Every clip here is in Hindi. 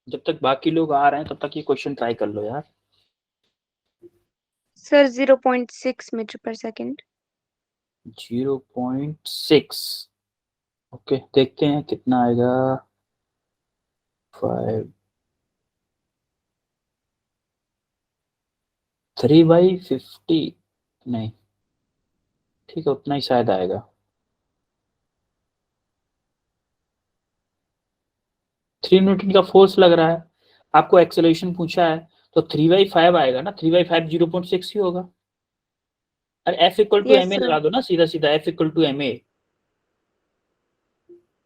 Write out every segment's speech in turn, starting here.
जब तक बाकी लोग आ रहे हैं तब तक ये क्वेश्चन ट्राई कर लो यार। सर 0.6 मीटर पर सेकंड। 0.6। ओके, देखते हैं कितना आएगा। 5 3/50 नहीं, ठीक है, उतना ही शायद आएगा। 3 न्यूटन का फोर्स लग रहा है, आपको एक्सेलरेशन पूछा है, तो 3/5 आएगा ना। 3/5 0.6 ही होगा। अरे F equal to yes M A sir. लगा दो ना, सीधा सीधा F equal to M A.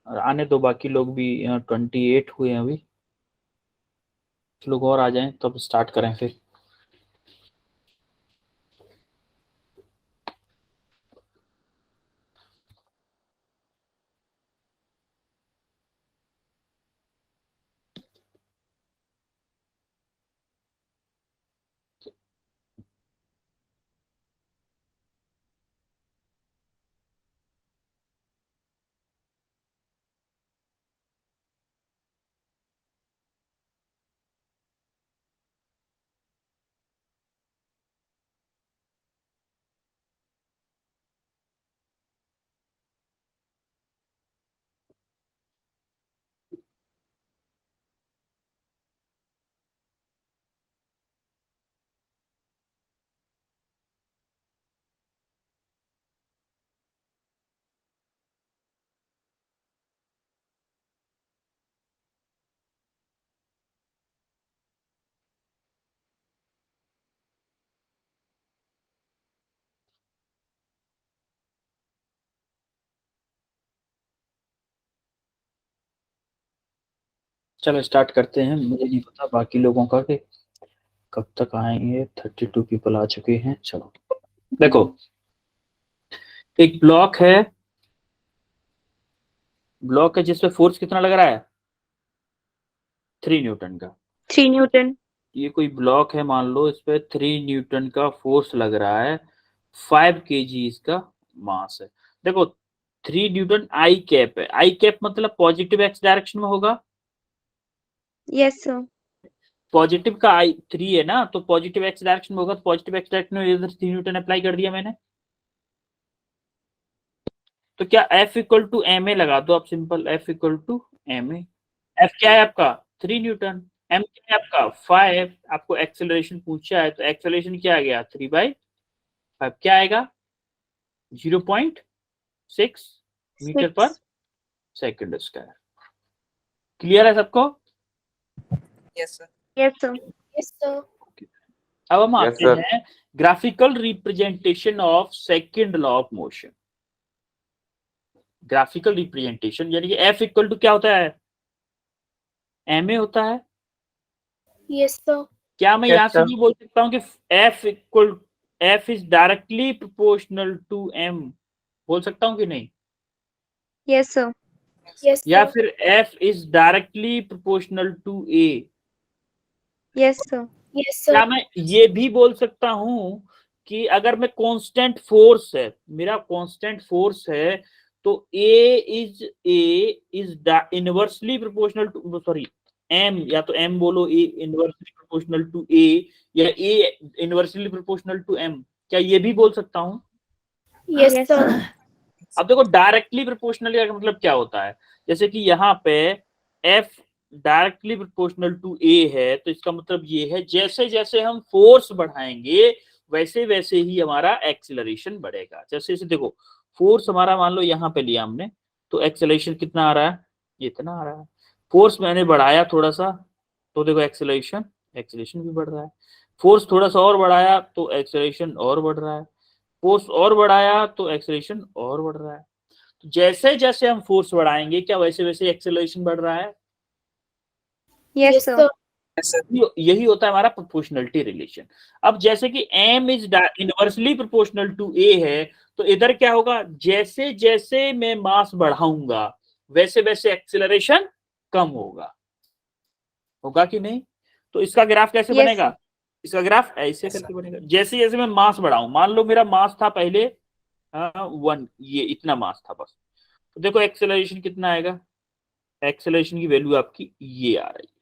आने दो बाकी लोग भी, 28 हुए हैं अभी, कुछ लोग और आ जाएं तब स्टार्ट करें फिर। चलो स्टार्ट करते हैं। मुझे नहीं पता बाकी लोगों का कि कब तक आएंगे। 32 पीपल आ चुके हैं। चलो देखो, एक ब्लॉक है जिसपे फोर्स कितना लग रहा है, 3 न्यूटन का। 3 न्यूटन। ये कोई ब्लॉक है, मान लो इस पे 3 न्यूटन का फोर्स लग रहा है, 5 kg इसका मास है। देखो 3 न्यूटन आई कैप है, आई कैप मतलब पॉजिटिव एक्स डायरेक्शन में होगा। Yes sir. पॉजिटिव का आई 3 है ना, तो पॉजिटिव एक्स डायरेक्शन में होगा, तो पॉजिटिव एक्स डायरेक्शन में इधर 3 न्यूटन अप्लाई कर दिया मैंने। तो क्या F equal to M A लगा दो आप, simple F equal to M A. F क्या है आपका, 3 न्यूटन। एम क्या है आपका 5। आपको एक्सेलरेशन पूछा है, तो एक्सेलरेशन क्या आ गया 3/5, क्या आएगा 0.6 मीटर पर 6। Second square. क्लियर है सबको? Yes sir. Yes sir. Yes sir. अब हम Yes, आते sir. हैं graphical representation of second law of motion. Graphical representation यानी कि F इक्वल टू क्या होता है, एम ए होता है। Yes sir. क्या मैं Yes, यहां से sir. नहीं बोल सकता हूं कि F is directly proportional to M, बोल सकता हूं कि नहीं? Yes sir. यस या सर। फिर F is directly proportional to A? Yes sir. Yes क्या सर। मैं ये भी बोल सकता हूं कि अगर मैं कांस्टेंट फोर्स है, मेरा कांस्टेंट फोर्स है, तो A is inversely proportional to, sorry M, या तो M बोलो, A inversely proportional to A, या A inversely proportional to M, क्या ये भी बोल सकता हूं? Yes yes sir. सर। अब देखो डायरेक्टली प्रोपोर्शनल का मतलब क्या होता है, जैसे कि यहाँ पे F directly proportional to A है, तो इसका मतलब ये है जैसे जैसे हम फोर्स बढ़ाएंगे वैसे वैसे ही हमारा एक्सेलरेशन बढ़ेगा। जैसे जैसे देखो, फोर्स हमारा मान लो यहाँ पे लिया हमने, तो एक्सेलरेशन कितना आ रहा है, इतना आ रहा है। फोर्स मैंने बढ़ाया थोड़ा सा, तो देखो एक्सेलरेशन एक्सेलरेशन भी बढ़ रहा है। फोर्स थोड़ा सा और बढ़ाया तो एक्सेलरेशन और बढ़ रहा है। फोर्स और बढ़ाया तो एक्सेलरेशन और बढ़ रहा है। तो जैसे जैसे हम फोर्स बढ़ाएंगे क्या वैसे वैसे एक्सेलरेशन बढ़ रहा है। Yes yes sir. Sir. Yes sir. यही होता है हमारा प्रोपोर्शनलिटी रिलेशन। अब जैसे कि M is inversely proportional to A है, तो इधर क्या होगा, जैसे जैसे मैं मास बढ़ाऊंगा वैसे वैसे एक्सेलरेशन कम होगा, होगा कि नहीं? तो इसका ग्राफ कैसे यस बनेगा, सर। इसका ग्राफ ऐसे करके बनेगा। जैसे जैसे मैं मास बढ़ाऊं, मान लो मेरा मास था पहले 1, ये इतना मास था बस, तो देखो एक्सेलरेशन कितना आएगा, एक्सेलरेशन की वैल्यू आपकी ये आ रही है।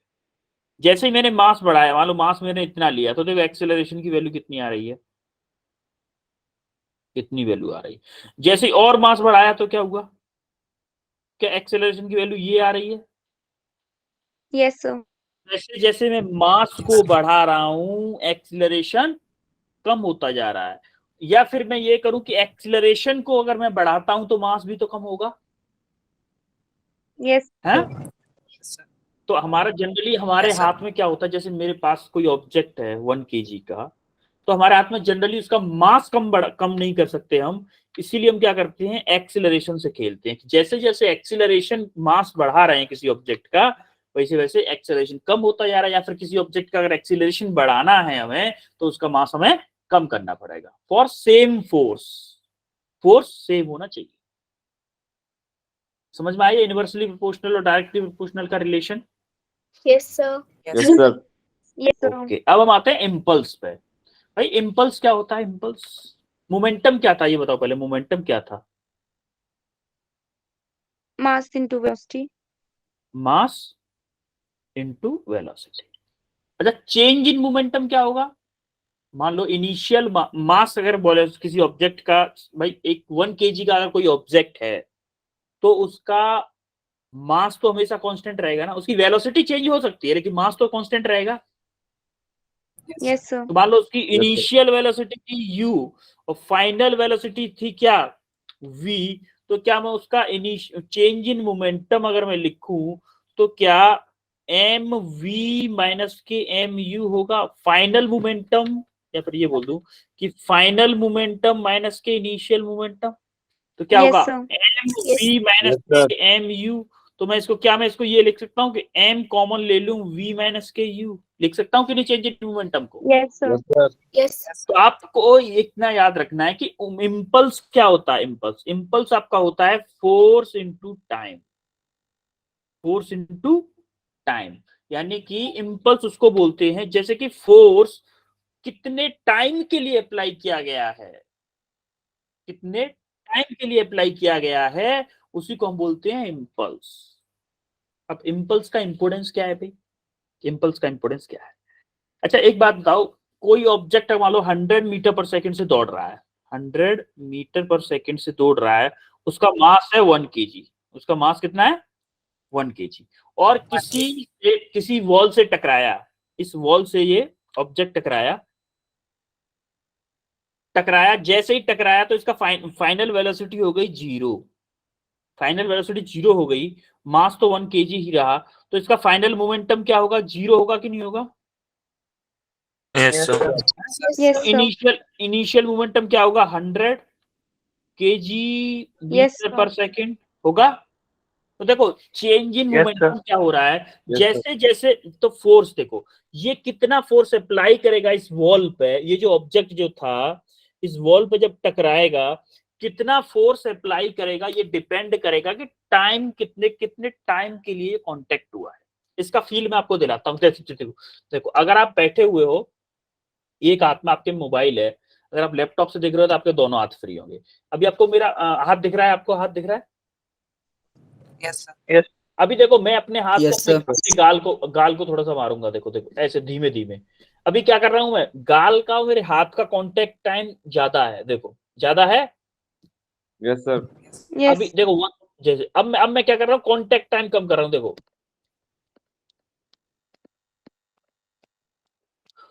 जैसे ही मैंने मास बढ़ाया, मान लो मास मैंने इतना लिया, तो देखो एक्सेलरेशन की वैल्यू कितनी आ रही है, कितनी वैल्यू आ रही है। जैसे ही और मास बढ़ाया तो क्या हुआ, क्या एक्सेलरेशन की वैल्यू ये आ रही है। Yes, sir. जैसे जैसे मैं मास को बढ़ा रहा हूं एक्सेलरेशन कम होता जा रहा है। या फिर मैं ये करूं कि एक्सेलरेशन को अगर मैं बढ़ाता हूं तो मास भी तो कम होगा, Yes, है। sir. Yes, sir. तो हमारा जनरली हमारे Yes, sir. हाथ में क्या होता है, जैसे मेरे पास कोई ऑब्जेक्ट है 1 kg का, तो हमारे हाथ में जनरली उसका मास कम नहीं कर सकते हम, इसीलिए हम क्या करते हैं, एक्सीलरेशन से खेलते हैं। जैसे जैसे एक्सीलरेशन मास बढ़ा रहे हैं किसी ऑब्जेक्ट का, वैसे वैसे एक्सीलरेशन कम होता जा रहा है। या फिर किसी ऑब्जेक्ट का अगर एक्सीलरेशन बढ़ाना है हमें, तो उसका मास हमें कम करना पड़ेगा for same force. Force same होना चाहिए। समझ में आया यूनिवर्सली प्रोपोर्शनल और डायरेक्टली प्रोपोर्शनल का relation. Yes, sir. Yes, Yes, sir. Yes, sir. Okay, अब हम आते हैं इम्पल्स पे। भाई इम्पल्स क्या होता है, इम्पल्स मोमेंटम क्या था, ये बताओ पहले, मोमेंटम क्या था। Mass into velocity. मास इनटू वेलोसिटी। अच्छा, चेंज इन मोमेंटम क्या होगा। मान लो इनिशियल मास अगर बोले किसी ऑब्जेक्ट का, भाई एक 1 kg का अगर कोई ऑब्जेक्ट है, तो उसका मास तो हमेशा कांस्टेंट रहेगा ना, उसकी वेलोसिटी चेंज हो सकती है लेकिन मास तो कांस्टेंट रहेगा। Yes, sir. तो मान लो उसकी sir. इनिशियल वेलोसिटी थी u और फाइनल वेलोसिटी थी क्या, v। तो क्या मैं उसका चेंज इन मोमेंटम अगर मैं लिखूं, तो क्या एम वी माइनस के एम यू होगा फाइनल मोमेंटम। या फिर ये बोल दूं कि फाइनल मोमेंटम माइनस के इनिशियल मोमेंटम, तो क्या Yes, होगा sir. M Yes. V minus Yes, sir. के एम यू। तो मैं इसको क्या, मैं इसको ये लिख सकता हूँ कि m कॉमन ले लूं v माइनस के u, लिख सकता हूँ कि नहीं चेंज इन मोमेंटम को। Yes, sir. Yes, sir. Yes. yes, तो आपको इतना याद रखना है कि इम्पल्स क्या होता है। इम्पल्स, इम्पल्स आपका होता है force into time, force into time. यानी कि इम्पल्स उसको बोलते हैं जैसे कि फोर्स कितने टाइम के लिए अप्लाई किया गया है, कितने टाइम के लिए अप्लाई किया गया है, उसी को हम बोलते हैं इम्पल्स। अब इम्पल्स का इंपोर्टेंस क्या है भाई, इम्पल्स का इंपोर्टेंस क्या है। अच्छा एक बात बताओ, कोई ऑब्जेक्ट मान लो 100 मीटर पर सेकंड से दौड़ रहा है, 100 मीटर पर सेकंड से दौड़ रहा है, उसका मास है 1 kg, उसका मास कितना है 1 kg। और किसी वॉल से टकराया, इस वॉल से ये ऑब्जेक्ट टकराया, जैसे ही टकराया तो इसका फाइनल वेलोसिटी हो गई 0, फाइनल वेलोसिटी 0 हो गई, मास तो 1 kg ही रहा, तो इसका फाइनल मोमेंटम क्या होगा, 0 होगा कि नहीं होगा। yes, sir. Yes, तो sir. इनिशियल मोमेंटम क्या होगा, 100 kg Yes, मीटर sir. पर सेकंड होगा। तो देखो चेंज इन Yes, मोमेंटम क्या हो रहा है, Yes, जैसे जैसे, तो फोर्स देखो ये कितना फोर्स अप्लाई करेगा इस वॉल पे, ये जो ऑब्जेक्ट जो था इस वॉल पे जब टकराएगा कितना फोर्स अप्लाई करेगा, ये डिपेंड करेगा कि टाइम कितने कितने टाइम के लिए कांटेक्ट हुआ है। इसका फील मैं आपको दिलाता हूँ। देखो अगर आप बैठे हुए हो, एक हाथ में आपके मोबाइल है, अगर आप लैपटॉप से देख रहे हो तो आपके दोनों हाथ फ्री होंगे। अभी आपको मेरा हाथ दिख रहा है, आपको हाथ दिख रहा है। Yes, sir. अभी देखो मैं अपने हाथ Yes, को sir. अपने गाल को थोड़ा सा मारूंगा, देखो देखो ऐसे धीमे धीमे। अभी क्या कर रहा हूं मैं, गाल का मेरे हाथ का कांटेक्ट टाइम ज्यादा है, देखो ज्यादा है। Yes, sir. अभी Yes. देखो जैसे अब मैं क्या कर रहा हूँ, कांटेक्ट टाइम कम कर रहा हूँ, देखो।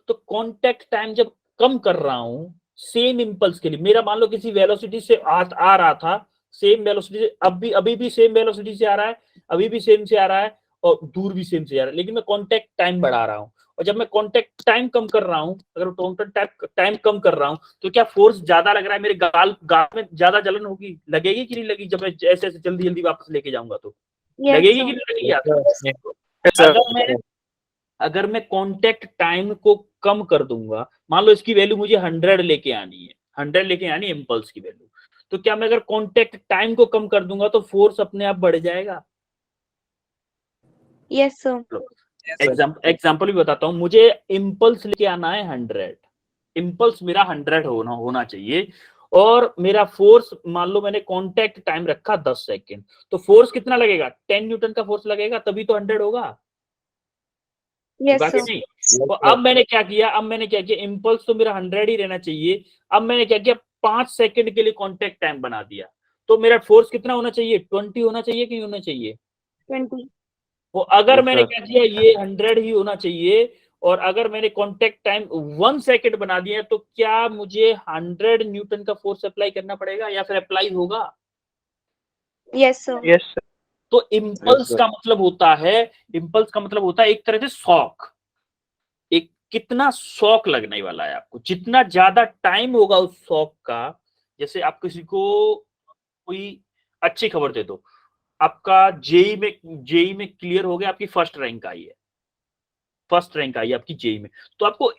तो कांटेक्ट टाइम जब कम कर रहा हूं सेम इंपल्स के लिए, मेरा मान लो किसी वेलोसिटी से आ रहा था, सेम वेलोसिटी से, अभी भी सेम वेलोसिटी से आ रहा है, अभी भी सेम से आ रहा है, और दूर भी सेम से आ रहा है, लेकिन मैं कांटेक्ट टाइम बढ़ा रहा हूं। और जब मैं कांटेक्ट टाइम कम कर रहा हूं, अगर कांटेक्ट टाइम कम कर रहा हूं, तो क्या फोर्स ज्यादा लग रहा है, मेरे गाल में ज्यादा जलन होगी, लगेगी कि नहीं लगेगी, जब मैं ऐसे ऐसे जल्दी जल्दी वापस लेके जाऊंगा तो Yes, लगेगी sir. कि नहीं लगेगी Yes, यार। sir. Yes, sir. अगर मैं कांटेक्ट टाइम को कम कर दूंगा, मान लो इसकी वैल्यू मुझे 100 लेके आनी है, 100 लेके आनी है इम्पल्स की वैल्यू, तो क्या मैं अगर कांटेक्ट टाइम को कम कर दूंगा तो फोर्स अपने आप बढ़ जाएगा। Yes, sir. Yes, sir. Example भी बताता हूं, मुझे इम्पल्स लेके आना है 100, इम्पल्स मेरा 100 होना चाहिए, और मेरा फोर्स मान लो मैंने कांटेक्ट टाइम रखा 10 सेकेंड, तो फोर्स कितना लगेगा, 10 न्यूटन का फोर्स लगेगा, तभी तो 100 होगा। Yes, होगा कि sir. नहीं? तो अब मैंने क्या किया, इम्पल्स तो मेरा 100 ही रहना चाहिए। अब मैंने क्या किया, 5 सेकंड के लिए कांटेक्ट टाइम बना दिया। तो मेरा फोर्स कितना होना चाहिए, 20 होना चाहिए कि होना चाहिए? 20. वो अगर Yes, मैंने sir. क्या किया, ये 100 ही होना चाहिए। और अगर मैंने कांटेक्ट टाइम 1 सेकंड बना दिया, तो क्या मुझे 100 न्यूटन का फोर्स अप्लाई करना पड़ेगा या फिर अप्लाई होगा? Yes, sir. Yes, sir. तो Yes, इम्पल्स sir. का मतलब होता है, एक तरह से शॉक। एक कितना शॉक लगने वाला है आपको, जितना ज्यादा टाइम होगा उस शॉक का। जैसे आप किसी को कोई अच्छी खबर दे दो, आपका जेई में क्लियर हो गया, आपकी फर्स्ट रैंक आई है आपकी जेई में। तो आपको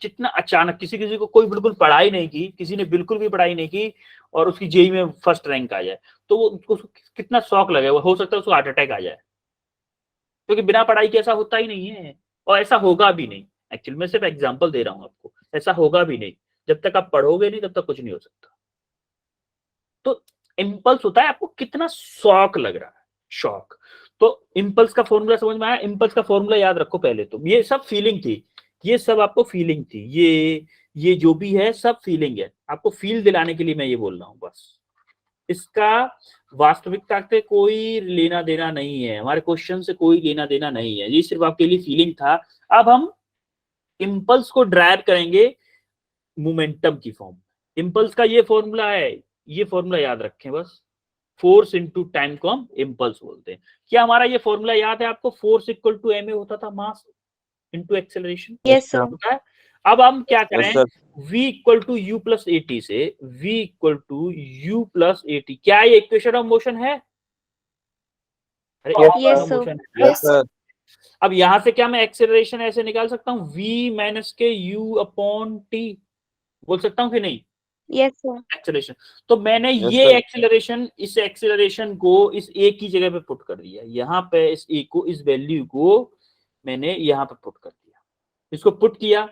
जितना अचानक, किसी को कोई बिल्कुल पढ़ाई नहीं की, किसी ने बिल्कुल भी पढ़ाई नहीं की और उसकी जेई में फर्स्ट रैंक आ जाए, तो वो उसको कितना शॉक लगेगा। हो सकता है उसको हार्ट अटैक आ जाए, क्योंकि बिना पढ़ाई के ऐसा होता ही नहीं है और ऐसा होगा भी नहीं। एक्चुअली मैं सिर्फ एग्जांपल दे रहा हूं आपको, ऐसा होगा भी नहीं। जब तक आप पढ़ोगे नहीं तब तक कुछ नहीं हो सकता। तो इम्पल्स होता है आपको कितना शॉक लग रहा है, शॉक। तो इम्पल्स का फॉर्मूला समझ में आया? इम्पल्स का फॉर्मूला याद रखो पहले तो। ये सब फीलिंग थी, ये सब आपको फीलिंग थी, ये जो भी है सब फीलिंग है। आपको फील दिलाने के लिए मैं ये बोल रहा हूं बस। इसका वास्तविकता से कोई लेना देना नहीं है, हमारे क्वेश्चन से कोई लेना देना नहीं है, ये सिर्फ आपके लिए फीलिंग था। अब हम इम्पल्स को ड्राइव करेंगे मोमेंटम की फॉर्म। इम्पल्स का ये फॉर्मूला है, ये फॉर्मूला याद रखें बस। फोर्स इंटू टाइम को हम इम्पल्स बोलते हैं। क्या हमारा ये फॉर्मूला याद है आपको? Force equal to M A होता था, mass into acceleration. Yes, sir. होता है। अब हम क्या Yes, करें, sir. v equal to U plus A T से v equal to U plus A T, क्या ये इक्वेशन ऑफ मोशन है? अरे Yes, sir. मोशन है। Yes, sir. अब यहां से क्या मैं एक्सेलरेशन ऐसे निकाल सकता हूँ, v माइनस के u अपॉन टी, बोल सकता हूँ कि नहीं? Yes, sir. एक्सेलरेशन। तो मैंने Yes, ये sir. इस एक्सेलरेशन को इस ए की जगह पे पुट कर दिया। यहाँ पे इस ए को, इस वैल्यू को मैंने यहाँ पे पुट कर दिया। इसको पुट किया,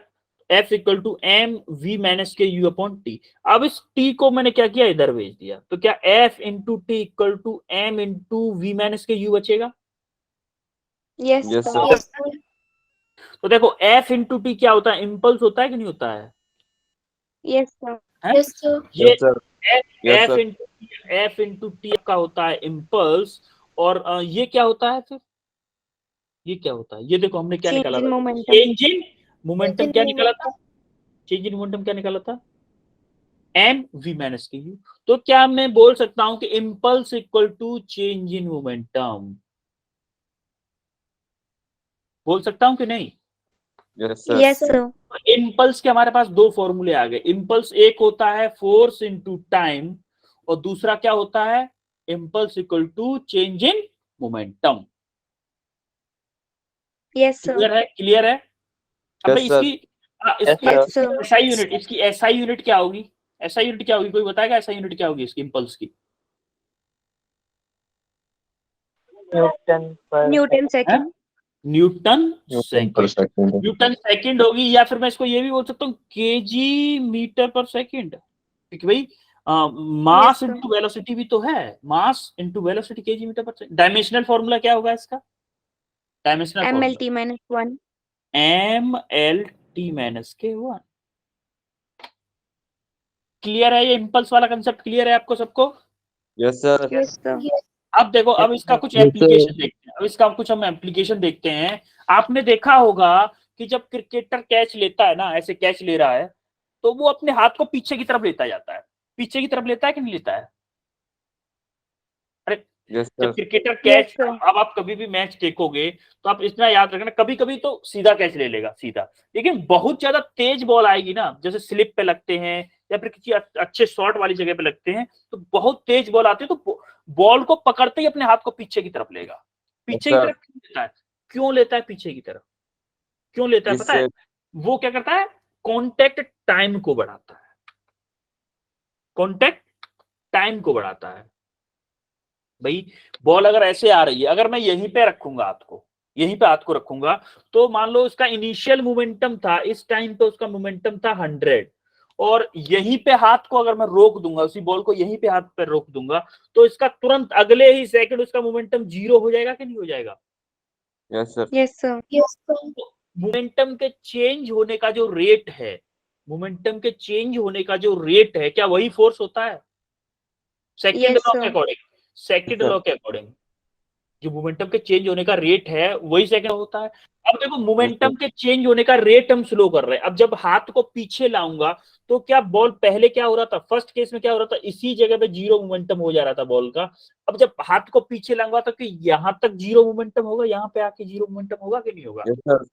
F equal to M V minus के यू अपॉन टी। अब इस t को मैंने क्या किया, इधर भेज दिया। तो क्या F into T equal to M into V minus के यू बचेगा? Yes, Yes, sir. sir. Yes, sir. तो देखो F इंटू टी क्या होता है, इम्पल्स होता है कि नहीं होता है? Yes, sir. हैं? Yes, sir. ये Yes, sir. Yes, F sir. Into T का होता है इम्पल्स। और ये क्या होता है फिर? ये क्या होता है? ये देखो हमने क्या Change निकाला in था, momentum. Change in momentum. Change in क्या निकाला था? momentum. चेंज इन मोमेंटम क्या निकाला था? एम वी माइनस के यू। तो क्या मैं बोल सकता हूं कि impulse equal to change in momentum? बोल सकता हूं कि नहीं? Yes, sir. Yes, sir. Impulse के हमारे पास दो फॉर्मूले आ गए। इम्पल्स एक होता है फोर्स इनटू टाइम, और दूसरा क्या होता है, impulse equal to change in momentum. Yes, sir. Clear है? अब भाई Yes, sir. Yes, sir. SI unit, इसकी एसआई यूनिट क्या होगी? एसआई यूनिट क्या होगी, कोई बताएगा एसआई यूनिट क्या होगी इसकी इम्पल्स की? Newton second. Newton Newton per second. second. Newton second होगी, या फिर मैं इसको ये भी बोल सकता हूँ केजी मीटर पर सेकंड, क्योंकि भाई mass Yes, sir. Into velocity भी तो है, mass into velocity KG metre पर सेकंड। डायमेंशनल फॉर्मूला क्या होगा इसका? Dimensional MLT minus 1. M L T minus के 1। क्लियर है? ये इम्पल्स वाला कंसेप्ट क्लियर है आपको सबको? Yes, sir. Yes, sir. Yes. अब देखो, अब इसका कुछ Yes, sir. एप्लीकेशन देखते हैं। अब इसका कुछ हम एप्लीकेशन देखते हैं। आपने देखा होगा कि जब क्रिकेटर कैच लेता है ना, ऐसे कैच ले रहा है, तो वो अपने हाथ को पीछे की तरफ लेता जाता है। पीछे की तरफ लेता है कि नहीं लेता है? अरे Yes, जब sir. Cricketer catch, Yes, sir. अब आप कभी भी मैच देखोगे तो आप इतना याद रखना, कभी कभी तो सीधा कैच ले लेगा, सीधा। लेकिन बहुत ज्यादा तेज बॉल आएगी ना, जैसे स्लिप पे लगते हैं या फिर किसी अच्छे शॉट वाली जगह पे लगते हैं, तो बहुत तेज बॉल आती है, तो बॉल को पकड़ते ही अपने हाथ को पीछे की तरफ लेगा। पीछे की अच्छा। तरफ क्यों लेता है? क्यों लेता है पीछे की तरफ? क्यों लेता है पता है? वो क्या करता है, कॉन्टेक्ट टाइम को बढ़ाता है। कॉन्टेक्ट टाइम को बढ़ाता है। भाई बॉल अगर ऐसे आ रही है, अगर मैं यहीं पे रखूंगा हाथ को, यहीं पे हाथ को रखूंगा, तो मान लो इसका इनिशियल मोमेंटम था, इस टाइम पे उसका मोमेंटम था 100, और यहीं पे हाथ को अगर मैं रोक दूंगा, उसी बॉल को यहीं पे हाथ पे रोक दूंगा, तो इसका तुरंत अगले ही सेकंड उसका मोमेंटम 0 हो जाएगा कि नहीं हो जाएगा? Yes, sir. Yes, sir. Yes, sir. Momentum के चेंज होने का जो रेट है, मोमेंटम के चेंज होने का जो रेट है, क्या वही फोर्स होता है? सेकंड Yes, लॉ के sir. According, second Yes, sir. Law के अकॉर्डिंग जो मोमेंटम के चेंज होने का रेट है वही सेकंड होता है। अब देखो मोमेंटम के चेंज होने का रेट हम स्लो कर रहे हैं। अब जब हाथ को पीछे लाऊंगा तो क्या बॉल, पहले क्या हो रहा था, फर्स्ट केस में क्या हो रहा था, इसी जगह पे जीरो मोमेंटम हो जा रहा था बॉल का। अब जब हाथ को पीछे लाऊंगा तो कि यहां तक जीरो मोमेंटम होगा, यहां पे आके जीरो मोमेंटम होगा कि नहीं होगा? Yes, sir.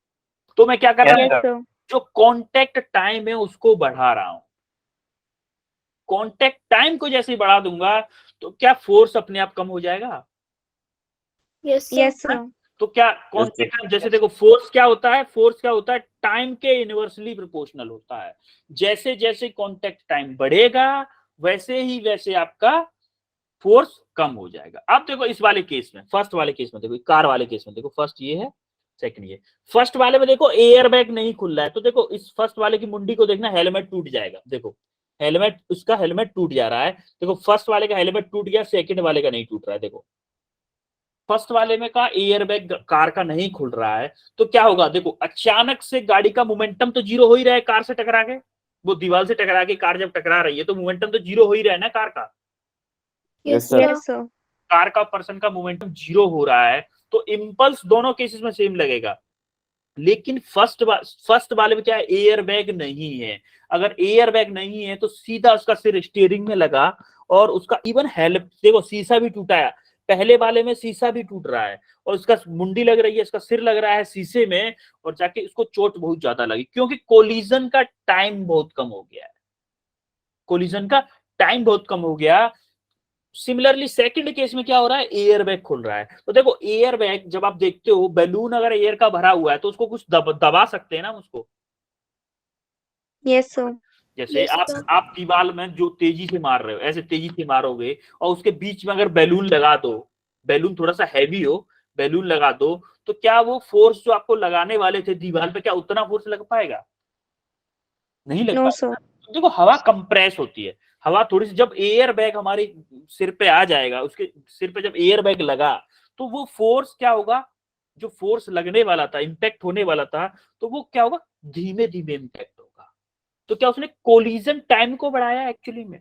तो मैं क्या कर रहा Yes, हूँ, sir. जो कांटेक्ट टाइम है उसको बढ़ा रहा हूं। कांटेक्ट टाइम को जैसे ही बढ़ा दूंगा तो क्या फोर्स अपने आप कम हो जाएगा? Yes, sir. Yes, sir. तो क्या Yes, sir. कांटेक्ट, जैसे देखो फोर्स क्या होता है, फोर्स क्या होता है, टाइम के इनवर्सली प्रोपोर्शनल होता है। जैसे जैसे कांटेक्ट टाइम बढ़ेगा वैसे आपका फोर्स कम हो जाएगा। अब देखो इस वाले केस में, फर्स्ट वाले केस में देखो, कार वाले केस में देखो, फर्स्ट ये है, सेकंड ये। फर्स्ट वाले में देखो एयर बैग नहीं खुल रहा है, तो देखो इस फर्स्ट वाले की मुंडी को देखना, हेलमेट टूट जाएगा। देखो हेलमेट, उसका हेलमेट टूट जा रहा है। देखो फर्स्ट वाले का हेलमेट टूट गया, सेकंड वाले का नहीं टूट रहा है। देखो फर्स्ट वाले में का एयर बैग कार का नहीं खुल रहा है, तो क्या होगा, देखो अचानक से गाड़ी का मोमेंटम तो जीरो हो ही रहा है कार से टकरा के। वो दीवार से टकरा के कार जब टकरा रही है तो मोमेंटम तो जीरो हो ही रहा है ना कार का। Yes, Yes, sir. sir. Yes, sir. Car का पर्सन का मोमेंटम जीरो हो रहा है, तो इंपल्स दोनों केसेस में सेम लगेगा। लेकिन फर्स्ट वाले में क्या है, एयर बैग नहीं है। अगर एयर बैग नहीं है तो सीधा उसका सिर स्टीयरिंग में लगा और उसका इवन हेल्प, देखो शीशा भी टूटा है। पहले वाले में शीशा भी टूट रहा है और उसका मुंडी लग रही है, इसका सिर लग रहा है शीशे में, और जाके इसको चोट बहुत ज्यादा लगी क्योंकि कोलिजन का टाइम बहुत कम हो गया है। कोलिजन का टाइम बहुत कम हो गया। सिमिलरली सेकंड केस में क्या हो रहा है, एयर बैग खुल रहा है। तो देखो एयर बैग जब आप देखते हो, बैलून अगर एयर का भरा हुआ है तो उसको कुछ दबा सकते हैं ना उसको। Yes, sir. जैसे Yes, sir. आप दीवार में जो तेजी से मार रहे हो, ऐसे तेजी से मारोगे और उसके बीच में अगर बैलून लगा दो, बैलून थोड़ा सा हैवी हो, बैलून लगा दो, तो क्या वो फोर्स जो आपको लगाने वाले थे दीवार पे, क्या उतना फोर्स लग पाएगा? नहीं लग No, पाएगा। sir. देखो हवा कंप्रेस होती है, हवा थोड़ी सी, जब एयर बैग हमारे सिर पे आ जाएगा, उसके सिर पे जब एयर बैग लगा तो वो फोर्स क्या होगा, जो फोर्स लगने वाला था, इंपैक्ट होने वाला था, तो वो क्या होगा, धीमे धीमे इंपैक्ट होगा। तो क्या उसने कोलिजन टाइम को बढ़ाया एक्चुअली में?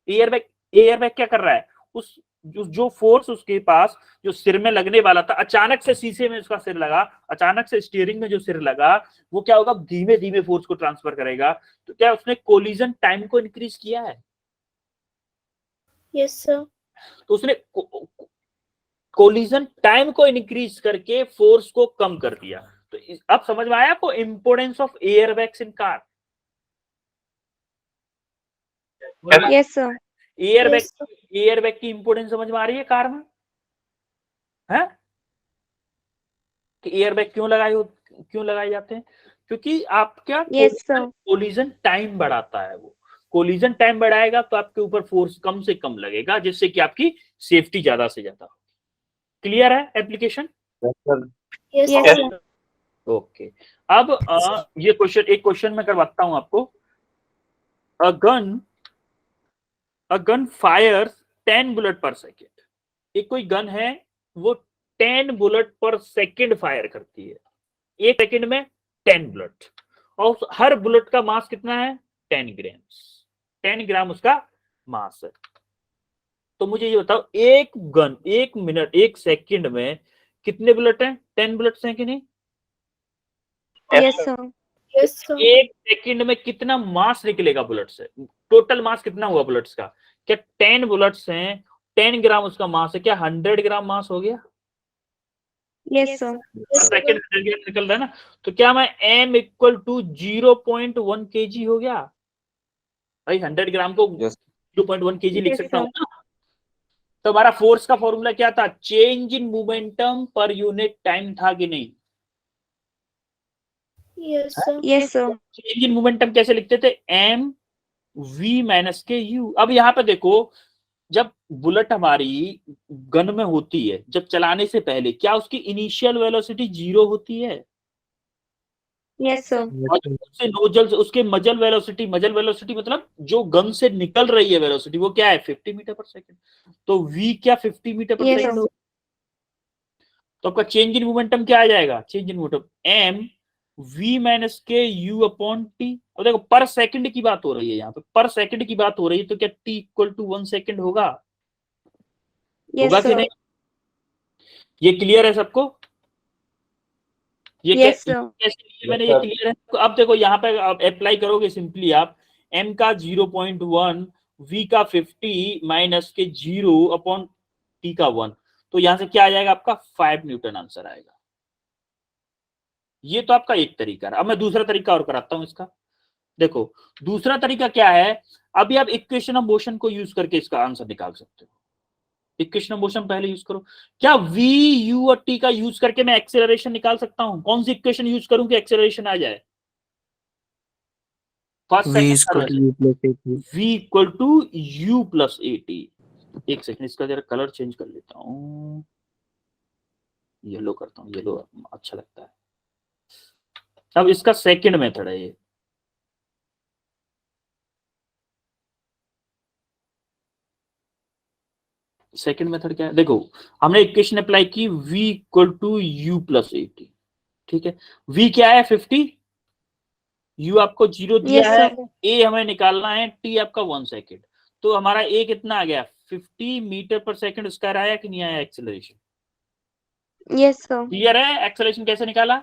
एयर बैग क्या कर रहा है, उस जो फोर्स उसके पास जो सिर में लगने वाला था, अचानक से शीशे में उसका सिर लगा, अचानक से स्टीयरिंग में जो सिर लगा, वो क्या होगा, धीमे धीमे फोर्स को ट्रांसफर करेगा। तो क्या उसने कोलिजन टाइम को इंक्रीज किया है? Yes, sir. तो उसने कोलिजन टाइम को इंक्रीज करके फोर्स को कम कर दिया। तो अब समझ में आया आपको importance of air bags in car? Yes, sir. Air Yes, sir. Bag की इंपोर्टेंस समझ में आ रही है कार में? है कि एयर बैग क्यों लगाए जाते हैं? क्योंकि आप क्या, Yes, sir. कोलिजन टाइम बढ़ाता है। वो कोलिजन टाइम बढ़ाएगा तो आपके ऊपर फोर्स कम से कम लगेगा, जिससे कि आपकी सेफ्टी ज्यादा से ज्यादा हो। क्लियर है application? Yes, sir. Yes, Yes, sir. sir. Okay. अब ये एक क्वेश्चन मैं करवाता हूं आपको। अ गन फायर्स 10 बुलेट पर सेकेंड। एक कोई गन है, वो 10 बुलेट पर सेकेंड फायर करती है, एक सेकेंड में 10 बुलेट, और हर बुलेट का मास कितना है, 10 ग्राम। 10 ग्राम उसका मास है। तो मुझे ये बताओ, एक गन एक मिनट, एक सेकंड में कितने बुलेट हैं? 10 बुलेट्स हैं कि नहीं? Yes, sir. Yes, sir. एक सेकंड में कितना मास निकलेगा बुलेट से? टोटल मास कितना हुआ बुलेट्स का? क्या 10 बुलेट्स हैं, 10 ग्राम उसका मास है, क्या 100 ग्राम मास हो गया? Yes, sir. सेकंड 100 ग्राम निकल रहा है ना? तो क्या मैं m इक्वल टू 0.1 kg हो गया भाई? 100 ग्राम को Yes. 0.1 kg लिख Yes, सकता हूँ sir. ना? तो हमारा फोर्स का फॉर्मूला क्या था, change in momentum per unit time था कि नहीं? Yes, sir. Yes, sir. Change in momentum कैसे लिखते थे, m v माइनस के u। अब यहाँ पे देखो, जब बुलेट हमारी गन में होती है, जब चलाने से पहले क्या उसकी इनिशियल वेलोसिटी 0 होती है? Yes, sir. और उससे नोजल से उसके मजल वेलोसिटी मतलब जो गन से निकल रही है वेलोसिटी, वो क्या है, 50 मीटर पर सेकंड। तो v क्या 50 मीटर पर Yes, सेकंड sir. हो? तो आपका चेंज इन मोमेंटम क्या आ जाएगा, change in momentum M v minus के यू अपॉन टी। अब देखो पर सेकंड की बात हो रही है, यहाँ पे पर सेकंड की बात हो रही है, तो क्या t इक्वल टू 1 सेकंड होगा, होगा Yes, कि sir. नहीं? ये क्लियर है सबको? ये Yes, ये sir. कैसे लिए Yes, मैंने, ये sir. क्लियर है? तो अब देखो यहाँ पे आप अप्लाई करोगे सिंपली, आप m का 0.1 v का 50 माइनस के 0 अपॉन t का 1, तो यहां से क्या आ जाएगा आपका 5 न्यूटन आंसर आएगा। ये तो आपका एक तरीका है। अब मैं दूसरा तरीका और कराता हूं इसका। देखो दूसरा तरीका क्या है, अभी आप इक्वेशन ऑफ मोशन को यूज करके इसका आंसर निकाल सकते हो। इक्वेशन ऑफ मोशन पहले यूज करो। क्या v u और t का यूज करके मैं एक्सेलरेशन निकाल सकता हूं? कौन सी इक्वेशन यूज करूं कि एक्सेलरेशन आ जाए? First V is equal to second U plus AT. v equal to u plus at। एक सेकंड इसका जरा कलर चेंज कर लेता हूं, येलो करता हूं, येलो अच्छा लगता है। अब इसका सेकंड मेथड है ये। सेकंड मेथड क्या है, देखो हमने इक्वेशन अप्लाई की v equal to u plus at, ठीक है। v क्या है 50, u आपको 0 दिया Yes, है, sir. a हमें निकालना है, t आपका 1 सेकंड, तो हमारा a कितना आ गया 50 मीटर पर सेकंड स्क्वायर आया कि नहीं आया एक्सेलरेशन? Yes, sir. क्लियर है एक्सेलरेशन कैसे निकाला?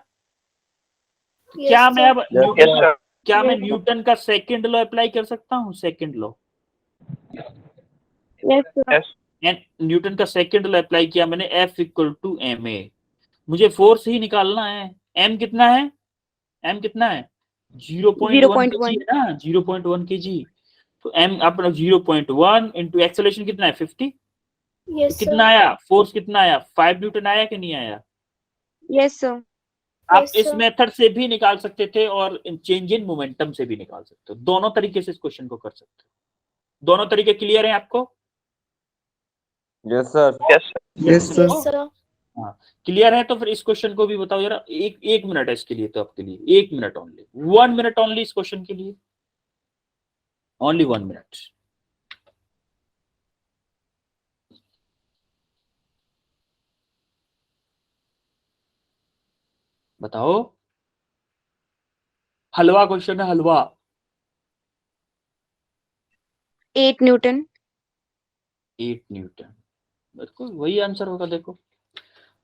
Yes, क्या मैं sir. अब Yes, न्यूटन, sir. क्या मैं Yes, sir. न्यूटन का सेकंड लॉ अप्लाई कर सकता हूँ? Second law, Yes, sir. Newton का सेकंड लॉ अप्लाई किया मैंने, F equal to M A. मुझे फोर्स ही निकालना है, m कितना है, m कितना है 0.1 kg 0.1. है ना, 0.1 kg। तो m अपना 0.1 इंटू एक्सेलरेशन कितना है 50, Yes, तो sir. कितना आया, फोर्स कितना आया 5 न्यूटन आया कि नहीं आया? Yes, sir. आप Yes, इस sir. मेथड से भी निकाल सकते थे और चेंज इन मोमेंटम से भी निकाल सकते हो, दोनों तरीके से इस क्वेश्चन को कर सकते हो। दोनों तरीके क्लियर है आपको? Yes, sir. Yes, sir. Yes, sir. हाँ क्लियर है, तो फिर इस क्वेश्चन को भी बताओ जरा। एक मिनट है इसके लिए, तो आपके लिए 1 मिनट ओनली, 1 मिनट ओनली इस क्वेश्चन के लिए, ओनली 1 मिनट। बताओ, हलवा क्वेश्चन है, हलवा। 8 Newton. 8 न्यूटन, बिल्कुल वही आंसर होगा। देखो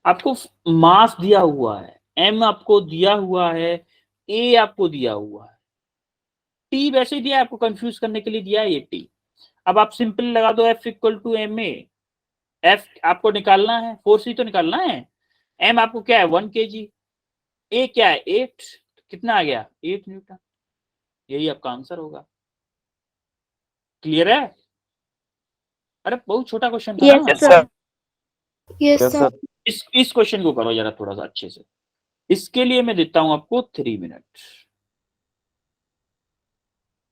आपको मास दिया हुआ है, m आपको दिया हुआ है, a आपको दिया हुआ है, t वैसे ही दिया है, आपको कंफ्यूज करने के लिए दिया है ये t। अब आप सिंपल लगा दो F equal to M A. F आपको निकालना है, फोर्स ही तो निकालना है। m आपको क्या है 1 kg, a क्या है 8, कितना आ गया 8 न्यूटन, यही आपका आंसर होगा। क्लियर है? अरे बहुत छोटा क्वेश्चन था Yes, ना। sir. Yes, Yes, sir. sir. इस क्वेश्चन को करो जरा थोड़ा सा अच्छे से। इसके लिए मैं देता हूं आपको 3 मिनट।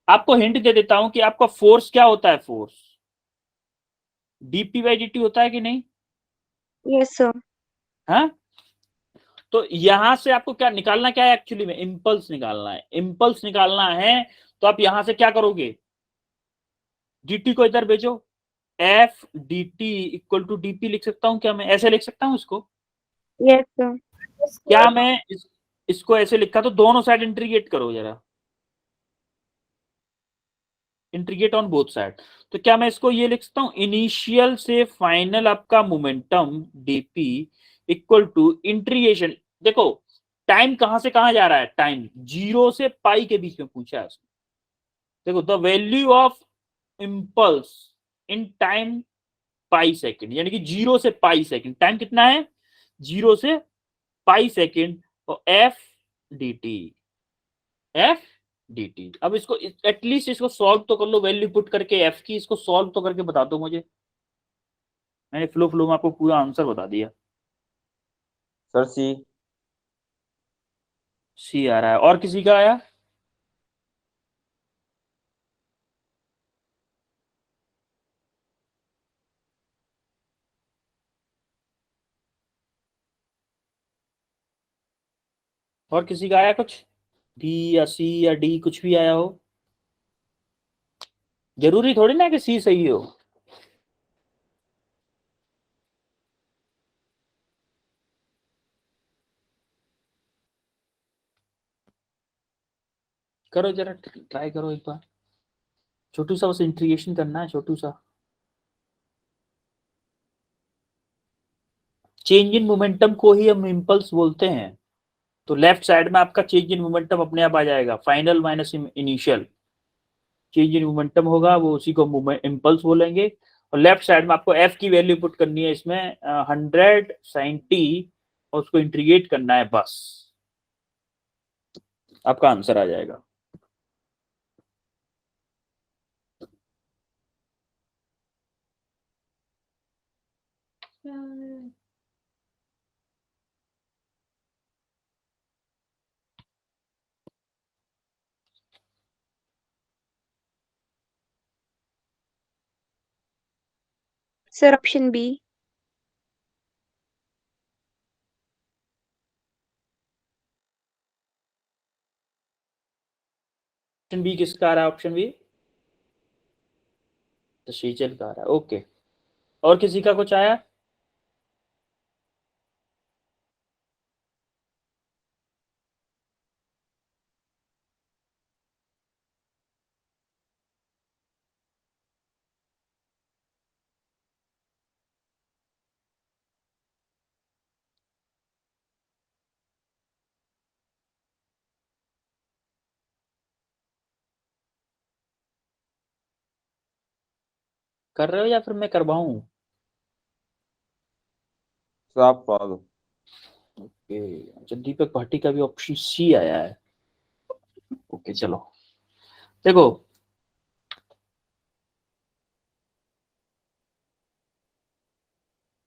आपको हिंट दे देता हूं कि आपका फोर्स क्या होता है, फोर्स dp बाई dt होता है कि नहीं? Yes, sir. हाँ, तो यहां से आपको क्या निकालना, क्या है एक्चुअली में इंपल्स निकालना है। इंपल्स निकालना है तो आप यहां से क्या करोगे, dt को इधर भेजो, f dt equal to dp लिख सकता हूं क्या? मैं ऐसे लिख सकता हूं इसको? Yes, sir. Yes, sir. क्या मैं इसको ऐसे लिखा, तो दोनों साइड इंटीग्रेट करो जरा, इंटीग्रेट ऑन बोथ साइड। तो क्या मैं इसको ये लिख सकता हूं, इनिशियल से फाइनल आपका momentum dp equal to integration. देखो टाइम कहां से कहां जा रहा है, टाइम 0 से पाई के बीच में पूछा है उसने। देखो the value of impulse in time pi second, यानी कि 0 से पाई सेकेंड, टाइम कितना है 0 से पाई सेकेंड, और F D T, F D T. अब इसको एटलीस्ट इसको सॉल्व तो कर लो, वैल्यू पुट करके एफ की, इसको सॉल्व तो करके बता दो मुझे। मैंने फ्लो फ्लो में आपको पूरा आंसर बता दिया। Sir, C. सी आ रहा है, और किसी का आया? और किसी का आया कुछ, डी या सी या डी कुछ भी आया हो? जरूरी थोड़ी ना कि सी सही हो। करो जरा, ट्राई करो एक बार, छोटू सा बस इंटीग्रेशन करना है, छोटू सा। चेंज इन मोमेंटम को ही हम इम्पल्स बोलते हैं। तो लेफ्ट साइड में आपका चेंज इन मोमेंटम अपने आप आ जाएगा, final minus initial. Change in momentum होगा वो, उसी को इम्पल्स बोलेंगे। और लेफ्ट साइड में आपको एफ की वैल्यू पुट करनी है इसमें 100 sin t, और उसको इंटीग्रेट करना है, बस आपका आंसर आ जाएगा। Sir, option B. Option B किसका आ रहा है? ऑप्शन बी तो शीचल का आ रहा है। ओके, और किसी का कुछ आया? कर रहे हो या फिर मैं करवाऊं? सर आप पढ़ा दो। ओके, अच्छा दीपक भाटी का भी ऑप्शन सी आया है। ओके चलो, देखो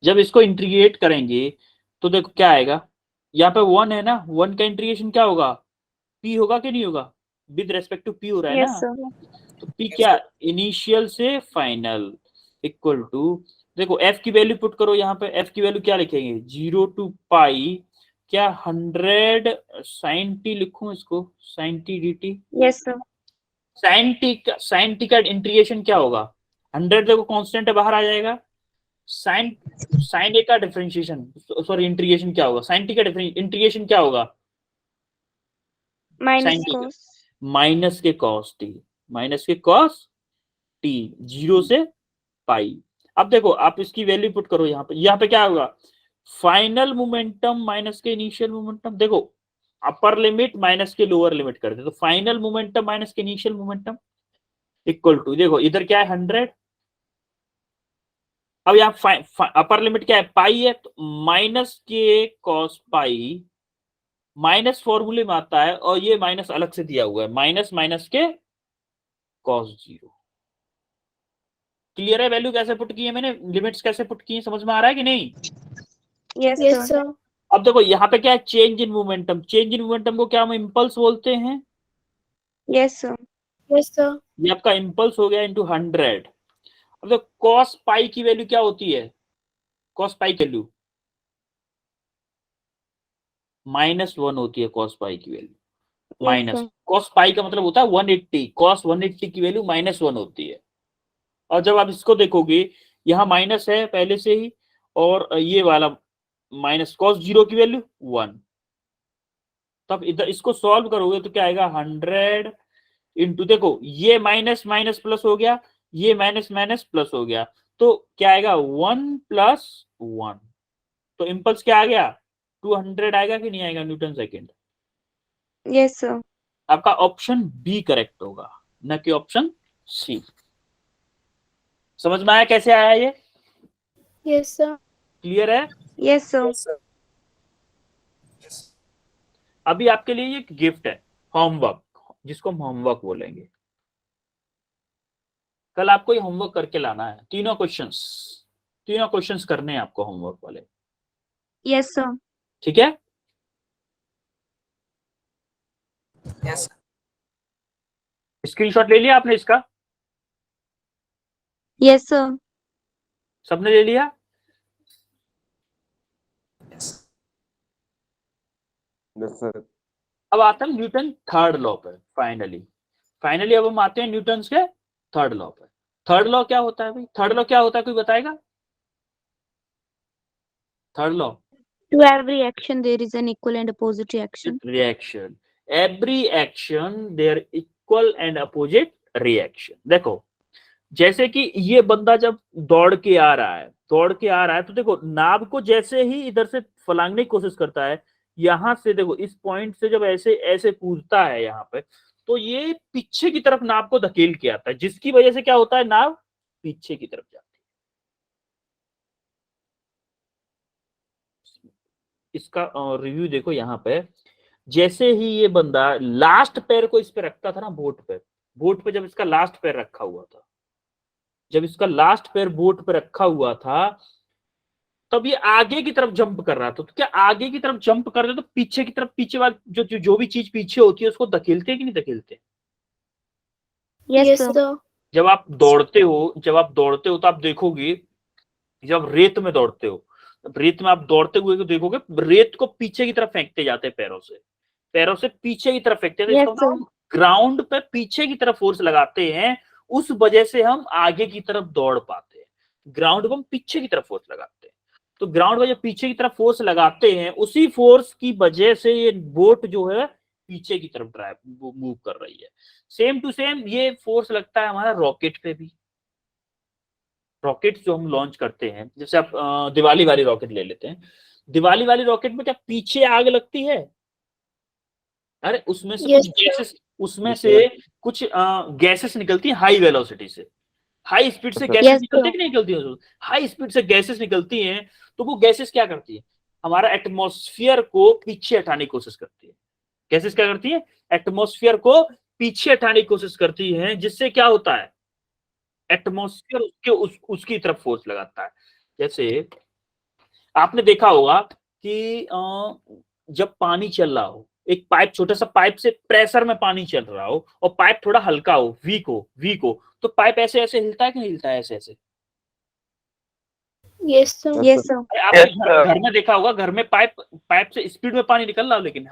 जब इसको इंटीग्रेट करेंगे तो देखो क्या आएगा, यहाँ पे 1 है ना, 1 का इंटीग्रेशन क्या होगा? p होगा कि नहीं होगा? विद रेस्पेक्ट टू p हो रहा है Yes, ना, sir. तो p क्या, इनिशियल से फाइनल इक्वल टू, देखो f की वैल्यू पुट करो यहाँ पे, f की वैल्यू क्या लिखेंगे? 0 to पाई, क्या 100 sin t लिखूं इसको, sin t dt। Yes, sir. sin t का इंटीग्रेशन क्या होगा? 100 देखो कांस्टेंट है, बाहर आ जाएगा। sin a का डिफरेंशिएशन, सॉरी इंटीग्रेशन क्या होगा? sin t का इंटीग्रेशन क्या होगा? Minus sin t का cos. माइनस के cos t, माइनस के cos t, 0 से पाई। अब देखो आप इसकी वैल्यू पुट करो यहाँ पे क्या होगा? फाइनल मोमेंटम माइनस के इनिशियल मोमेंटम, देखो अपर लिमिट माइनस के लोअर लिमिट कर दे, तो फाइनल मोमेंटम माइनस के इनिशियल मोमेंटम इक्वल टू, देखो इधर क्या है 100, अब यहाँ अपर लिमिट क्या है? पाई है, तो माइनस के कॉस पाई, माइनस फॉर्मूले में आता है, और ये माइनस अलग से दिया हुआ है, माइनस माइनस के कॉस 0। क्लियर है? वैल्यू कैसे पुट की है मैंने, लिमिट्स कैसे पुट की है, समझ में आ रहा है कि नहीं? Yes, Yes, sir. sir. अब देखो यहाँ पे क्या है? Change in momentum, change in momentum को क्या हम इम्पल्स बोलते हैं? Yes, sir. Yes, sir. ये आपका इम्पल्स हो गया इंटू 100। अब देखो कॉस पाई की वैल्यू क्या होती है? कॉस पाई की वैल्यू -1 होती है, कॉस पाई की value Yes, minus, sir. Cos pi का मतलब होता है 180, कॉस 180 की वैल्यू -1 होती है। और जब आप इसको देखोगे, यहाँ माइनस है पहले से ही, और ये वाला माइनस कॉस 0 की वैल्यू 1, तब इधर इसको सॉल्व करोगे तो क्या आएगा? 100 इंटू, देखो ये माइनस माइनस प्लस हो गया, ये माइनस माइनस प्लस हो गया, तो क्या आएगा? 1 + 1, तो इम्पल्स क्या आ गया? 200 आएगा कि नहीं आएगा न्यूटन सेकेंड? Yes, sir. आपका ऑप्शन बी करेक्ट होगा, न कि ऑप्शन सी। समझ में आया कैसे आया ये? Yes, sir. क्लियर है? Yes, sir. अभी आपके लिए ये गिफ्ट है, होमवर्क, जिसको हम होमवर्क बोलेंगे। कल आपको ये होमवर्क करके लाना है, तीनों क्वेश्चंस करने हैं आपको होमवर्क वाले, Yes, sir. ठीक है? स्क्रीनशॉट ले लिया आपने इसका? Yes, sir. सबने ले लिया? Yes sir. अब आता है न्यूटन थर्ड लॉ पे। फाइनली अब हम आते हैं न्यूटन के थर्ड लॉ पे। थर्ड लॉ क्या होता है भाई? थर्ड लॉ क्या होता है, कोई बताएगा? Third law, To every action, there is an equal and opposite reaction. Reaction, every action there equal and opposite reaction. देखो जैसे कि ये बंदा जब दौड़ के आ रहा है तो देखो नाव को जैसे ही इधर से फलांगने की कोशिश करता है, यहां से देखो इस पॉइंट से जब ऐसे ऐसे कूदता है यहाँ पे, तो ये पीछे की तरफ नाव को धकेल के आता है, जिसकी वजह से क्या होता है, नाव पीछे की तरफ जाती है। इसका रिव्यू देखो यहाँ पे, जैसे ही ये बंदा लास्ट पैर को इस पे रखता था ना, बोट पे जब इसका लास्ट पैर रखा हुआ था, जब इसका लास्ट पैर बोट पे रखा हुआ था, तब ये आगे की तरफ जंप कर रहा था। तो क्या आगे की तरफ जंप कर रहे तो पीछे की तरफ, पीछे वाली जो भी चीज पीछे होती है उसको धकेलते कि नहीं धकेलते? Yes, Yes, sir. sir. जब आप दौड़ते हो तो आप देखोगे, जब रेत में दौड़ते हो, रेत में आप दौड़ते हुए तो देखोगे रेत को पीछे की तरफ फेंकते जाते हैं, पैरों से पीछे की तरफ फेंकते हैं। Yes, sir. ग्राउंड पे पीछे की तरफ फोर्स लगाते हैं, उस वजह से हम आगे की तरफ दौड़ पाते हैं। ग्राउंड पे हम पीछे की तरफ फोर्स लगाते हैं, तो ग्राउंड पे जब पीछे की तरफ फोर्स लगाते हैं, उसी फोर्स की वजह से ये बोट जो है पीछे की तरफ मूव कर रही है। सेम टू सेम ये फोर्स लगता है हमारा रॉकेट पे भी। रॉकेट जो हम लॉन्च करते हैं, जैसे आप दिवाली वाली रॉकेट ले लेते हैं, दिवाली वाली रॉकेट में क्या पीछे आग लगती है? अरे उसमें से Yes, कुछ गैसेस निकलती है हाई वेलोसिटी से, हाई स्पीड से गैसेस Yes, निकलती है sir. कि नहीं निकलती है? हाई स्पीड से गैसेस निकलती हैं, तो वो गैसेस क्या करती है, हमारा एटमॉस्फेयर को पीछे हटाने की कोशिश करती है। गैसेस क्या करती है, एटमॉस्फेयर को पीछे हटाने की कोशिश करती है, जिससे क्या होता है, एटमॉस्फेयर उसकी तरफ फोर्स लगाता है। जैसे आपने देखा होगा कि जब पानी चल रहा हो, एक पाइप, छोटा सा पाइप से प्रेशर में पानी चल रहा हो और पाइप थोड़ा हल्का हो, वीक हो, तो पाइप ऐसे ऐसे हिलता है कि नहीं हिलता है? ऐसे ऐसे। yes, sir. Yes, sir. आपने घर में देखा होगा, घर में पाइप से स्पीड में पानी निकल रहा हो, लेकिन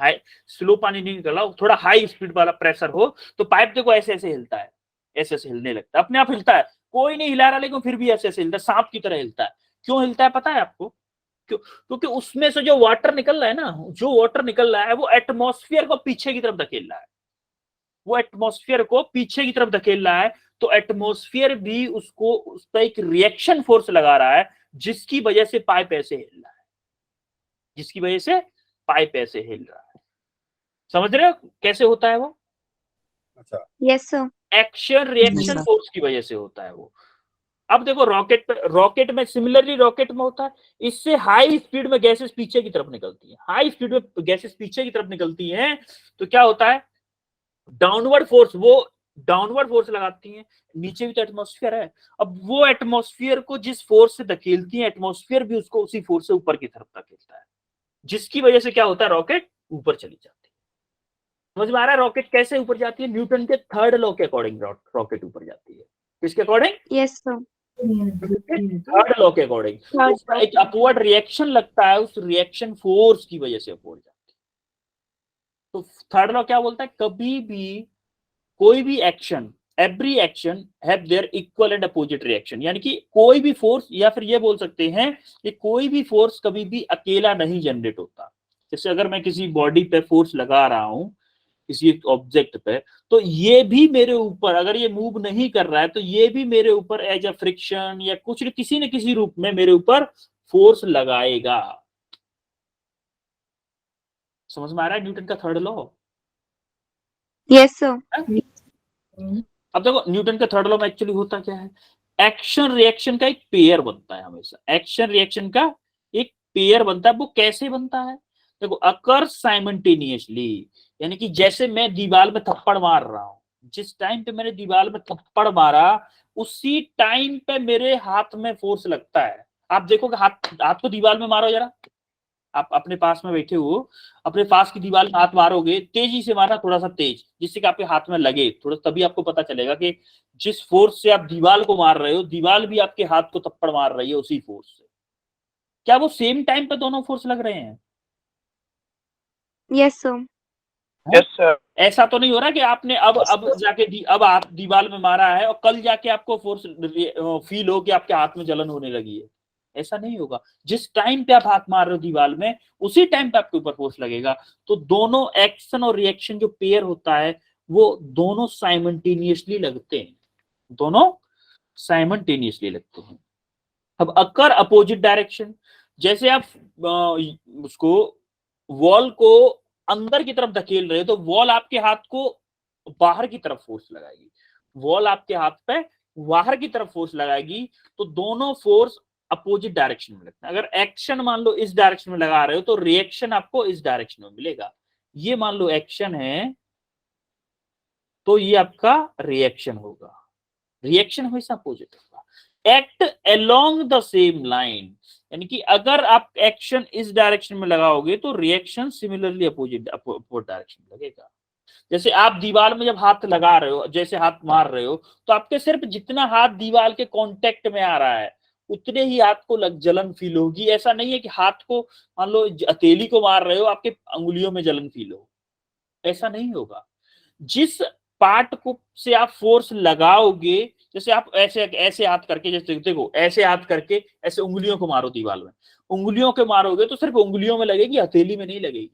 स्लो पानी नहीं निकल रहा हो, थोड़ा हाई स्पीड वाला प्रेशर हो, तो पाइप देखो ऐसे ऐसे हिलता है, ऐसे ऐसे हिलने लगता है, अपने आप हिलता है, कोई नहीं हिला रहा, लेकिन फिर भी ऐसे ऐसे हिलता है, सांप की तरह हिलता है। क्यों हिलता है पता है आपको? क्योंकि उसमें से जो वाटर निकल रहा है ना, जो वाटर निकल रहा है वो एटमॉस्फेयर को पीछे की तरफ धकेल रहा है, वो एटमॉस्फेयर को पीछे की तरफ धकेल रहा है, तो एटमॉस्फेयर भी उसको उस पर एक रिएक्शन फोर्स लगा रहा है, जिसकी वजह से पाइप ऐसे हिल रहा है, जिसकी वजह से पाइप ऐसे हिल रहा है। समझ रहे हो कैसे होता है वो? Yes, sir. Action reaction force की वजह से होता है वो। अब देखो रॉकेट में सिमिलरली रॉकेट में होता है, इससे हाई स्पीड में गैसेस पीछे की तरफ निकलती है, हाई स्पीड में गैसेस पीछे की तरफ निकलती हैं, तो क्या होता है, डाउनवर्ड फोर्स लगाती हैं। नीचे भी तो एटमॉस्फेयर है, अब वो एटमॉस्फेयर को जिस फोर्स से धकेलती है, एटमॉस्फेयर भी उसको उसी फोर्स से ऊपर की तरफ धकेलता है, जिसकी वजह से क्या होता है, रॉकेट ऊपर चली जाती है। समझ में आ रहा है रॉकेट कैसे ऊपर जाती है? न्यूटन के थर्ड लॉ के अकॉर्डिंग रॉकेट ऊपर जाती है। किसके according? Yes, sir. Third law के अकॉर्डिंग। उसका एक अपवर्ड रिएक्शन लगता है, उस रिएक्शन फोर्स की वजह से अपवर्ड जाती है। तो थर्ड लॉ क्या बोलता है, कभी भी कोई भी action, every action have their equal and opposite reaction, यानी कि कोई भी फोर्स, या फिर ये बोल सकते हैं कि कोई भी फोर्स कभी भी अकेला नहीं जनरेट होता। जैसे अगर मैं किसी बॉडी पे फोर्स लगा रहा हूं, किसी ऑब्जेक्ट पे, तो ये भी मेरे ऊपर, अगर ये मूव नहीं कर रहा है, तो ये भी मेरे ऊपर एज अ फ्रिक्शन या कुछ किसी न किसी रूप में मेरे ऊपर फोर्स लगाएगा। समझ में आ रहा है न्यूटन का थर्ड लॉ? Yes, sir. अब देखो न्यूटन का थर्ड लॉ में एक्चुअली होता क्या है, एक्शन रिएक्शन का एक पेयर बनता है हमेशा, एक्शन रिएक्शन का एक पेयर बनता है। वो कैसे बनता है, देखो अकर साइमल्टेनियसली, यानी कि जैसे मैं दीवार में थप्पड़ मार रहा हूं, जिस टाइम पे मैंने दीवार में थप्पड़ मारा, उसी टाइम पे मेरे हाथ में फोर्स लगता है। आप देखोगे हाथ को दीवार में मारो जरा, आप अपने पास में बैठे हो, अपने पास की दीवार में हाथ मारोगे, तेजी से मारना, थोड़ा सा तेज, जिससे कि आपके हाथ में लगे थोड़ा, तभी आपको पता चलेगा कि जिस फोर्स से आप दीवार को मार रहे हो, दीवार भी आपके हाथ को थप्पड़ मार रही है उसी फोर्स से। क्या वो सेम टाइम पे दोनों फोर्स लग रहे हैं? Yes, sir. Yes sir. ऐसा तो नहीं हो रहा कि आपने अब जाके अब आप दीवार में मारा है और कल जाके आपको फोर्स फील हो कि आपके हाथ में जलन होने लगी है। ऐसा नहीं होगा। जिस टाइम पे आप हाथ मार रहे हो दीवार में उसी टाइम पे आपके ऊपर फोर्स लगेगा। तो दोनों एक्शन और रिएक्शन जो पेयर होता है वो दोनों साइमल्टेनियसली लगते हैं, दोनों साइमल्टेनियसली लगते हैं। अब अकर अपोजिट डायरेक्शन, जैसे आप उसको वॉल को अंदर की तरफ धकेल रहे हो तो वॉल आपके हाथ को बाहर की तरफ फोर्स लगाएगी, वॉल आपके हाथ पे बाहर की तरफ फोर्स लगाएगी, तो दोनों फोर्स अपोजिट डायरेक्शन में लगता है। अगर एक्शन मान लो इस डायरेक्शन में लगा रहे हो तो रिएक्शन आपको इस डायरेक्शन में मिलेगा। ये मान लो एक्शन है तो ये आपका रिएक्शन होगा, रिएक्शन हमेशा अपोजिट होगा। Act along the same line, यानी कि अगर आप एक्शन इस डायरेक्शन में लगाओगे तो रिएक्शन सिमिलरली अपोजिट डायरेक्शन में लगेगा। जैसे आप दीवार में जब हाथ लगा रहे हो, जैसे हाथ मार रहे हो, तो आपके सिर्फ जितना हाथ दीवार के कांटेक्ट में आ रहा है उतने ही हाथ को जलन फील होगी। ऐसा नहीं है कि हाथ को मान लो हथेली को मार रहे हो आपके अंगुलियों में जलन फील हो, ऐसा नहीं होगा। जिस पार्ट को से आप फोर्स लगाओगे, जैसे आप ऐसे ऐसे हाथ करके, जैसे देखो ऐसे हाथ करके ऐसे उंगलियों को मारो दीवार में, उंगलियों के मारोगे तो सिर्फ उंगलियों में लगेगी, हथेली में नहीं लगेगी।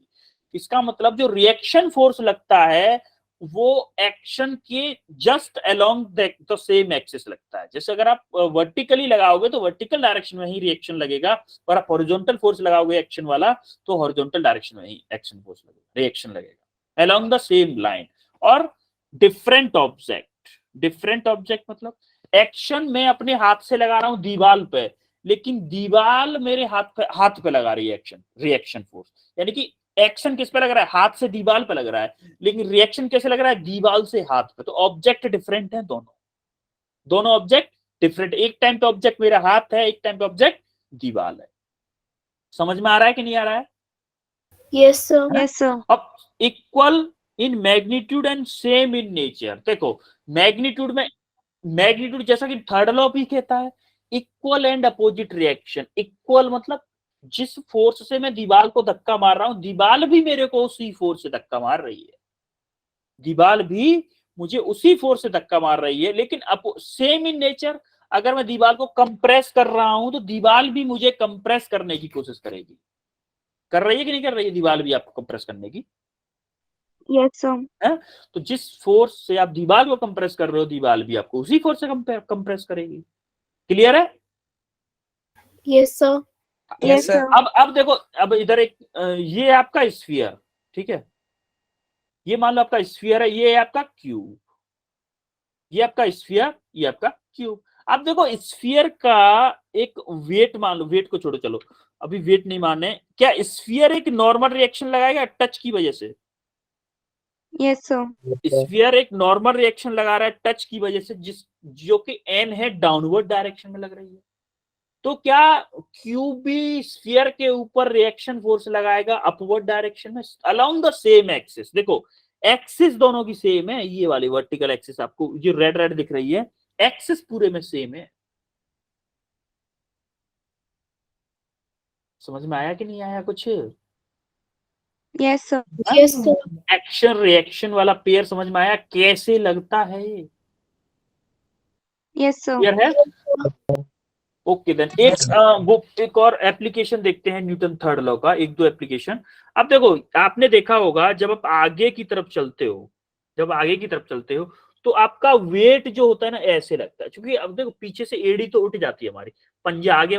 इसका मतलब जो रिएक्शन फोर्स लगता है वो एक्शन के just along the same axis लगता है। जैसे अगर आप वर्टिकली लगाओगे तो वर्टिकल डायरेक्शन में ही रिएक्शन लगेगा, और आप हॉरिजॉन्टल फोर्स लगाओगे एक्शन वाला तो हॉरिजॉन्टल डायरेक्शन में ही एक्शन फोर्स लगेगा, रिएक्शन लगेगा अलोंग द सेम लाइन। और डिफरेंट ऑब्जेक्ट मतलब एक्शन में अपने हाथ से लगा रहा हूं दीवार पे, लेकिन दीवार मेरे हाथ पे लगा रही है एक्शन, रिएक्शन फोर्स। यानी कि एक्शन किस पे लग रहा है, हाथ से दीवार पे लग रहा है, लेकिन रिएक्शन कैसे लग रहा है, दीवार से हाथ पे। तो ऑब्जेक्ट डिफरेंट है, दोनों ऑब्जेक्ट डिफरेंट। एक टाइम पे ऑब्जेक्ट मेरा हाथ है, एक टाइम पे ऑब्जेक्ट दीवार है। समझ में आ रहा है कि नहीं आ रहा है? Yes, sir. Yes, sir. अब equal in magnitude and same in nature, देखो मैग्नीट्यूड जैसा कि थर्ड लॉ भी कहता है, equal and opposite reaction. Equal मतलब जिस फोर्स से मैं दीवार को धक्का मार रहा हूं दीवार भी मेरे को उसी फोर्स से धक्का मार रही है, दीवार भी मुझे उसी फोर्स से धक्का मार रही है। लेकिन सेम इन नेचर, अगर मैं दीवार को कंप्रेस कर रहा हूं तो दीवार भी मुझे कंप्रेस करने की कोशिश करेगी। कर रही है कि नहीं कर रही है दीवार भी आपको कंप्रेस करने की? Yes, sir. है? तो जिस फोर्स से आप दीवार को कंप्रेस कर रहे हो दीवार भी आपको उसी फोर्स से कंप्रेस करेगी। क्लियर है? Yes, sir. Yes, sir. अब देखो, अब इधर एक ये आपका स्फीयर, ठीक है, ये मान लो आपका स्फीयर है, ये है आपका क्यूब, ये आपका स्फीयर, ये आपका क्यूब। अब देखो स्फीयर का एक वेट मान लो, वेट को छोड़ो, चलो अभी वेट नहीं माने, क्या स्फीयर एक नॉर्मल रिएक्शन लगाएगा टच की वजह से? Yes, sir. स्फीयर एक नॉर्मल रिएक्शन लगा रहा है टच की वजह से, जो कि एन है डाउनवर्ड डायरेक्शन में लग रही है। तो क्या क्यूब भी स्फीयर के ऊपर रिएक्शन फोर्स लगाएगा अपवर्ड डायरेक्शन में अलोंग द सेम एक्सिस? देखो एक्सिस दोनों की सेम है, ये वाली वर्टिकल एक्सिस आपको जो रेड रेड दिख रही है, एक्सिस पूरे में सेम है। समझ में आया कि नहीं आया कुछ? Yes, sir. Yes, sir. Action reaction वाला पेयर समझ में आया कैसे लगता है? Yes, sir. क्लियर है? ओके देन एक और एप्लीकेशन देखते हैं न्यूटन थर्ड लॉ का, एक दो एप्लीकेशन। अब देखो आपने देखा होगा जब आप आगे की तरफ चलते हो, जब आगे की तरफ चलते हो तो आपका वेट जो होता है ना ऐसे लगता है, क्योंकि अब देखो पीछे से एड़ी तो उठ जाती है हमारी, पंजा आगे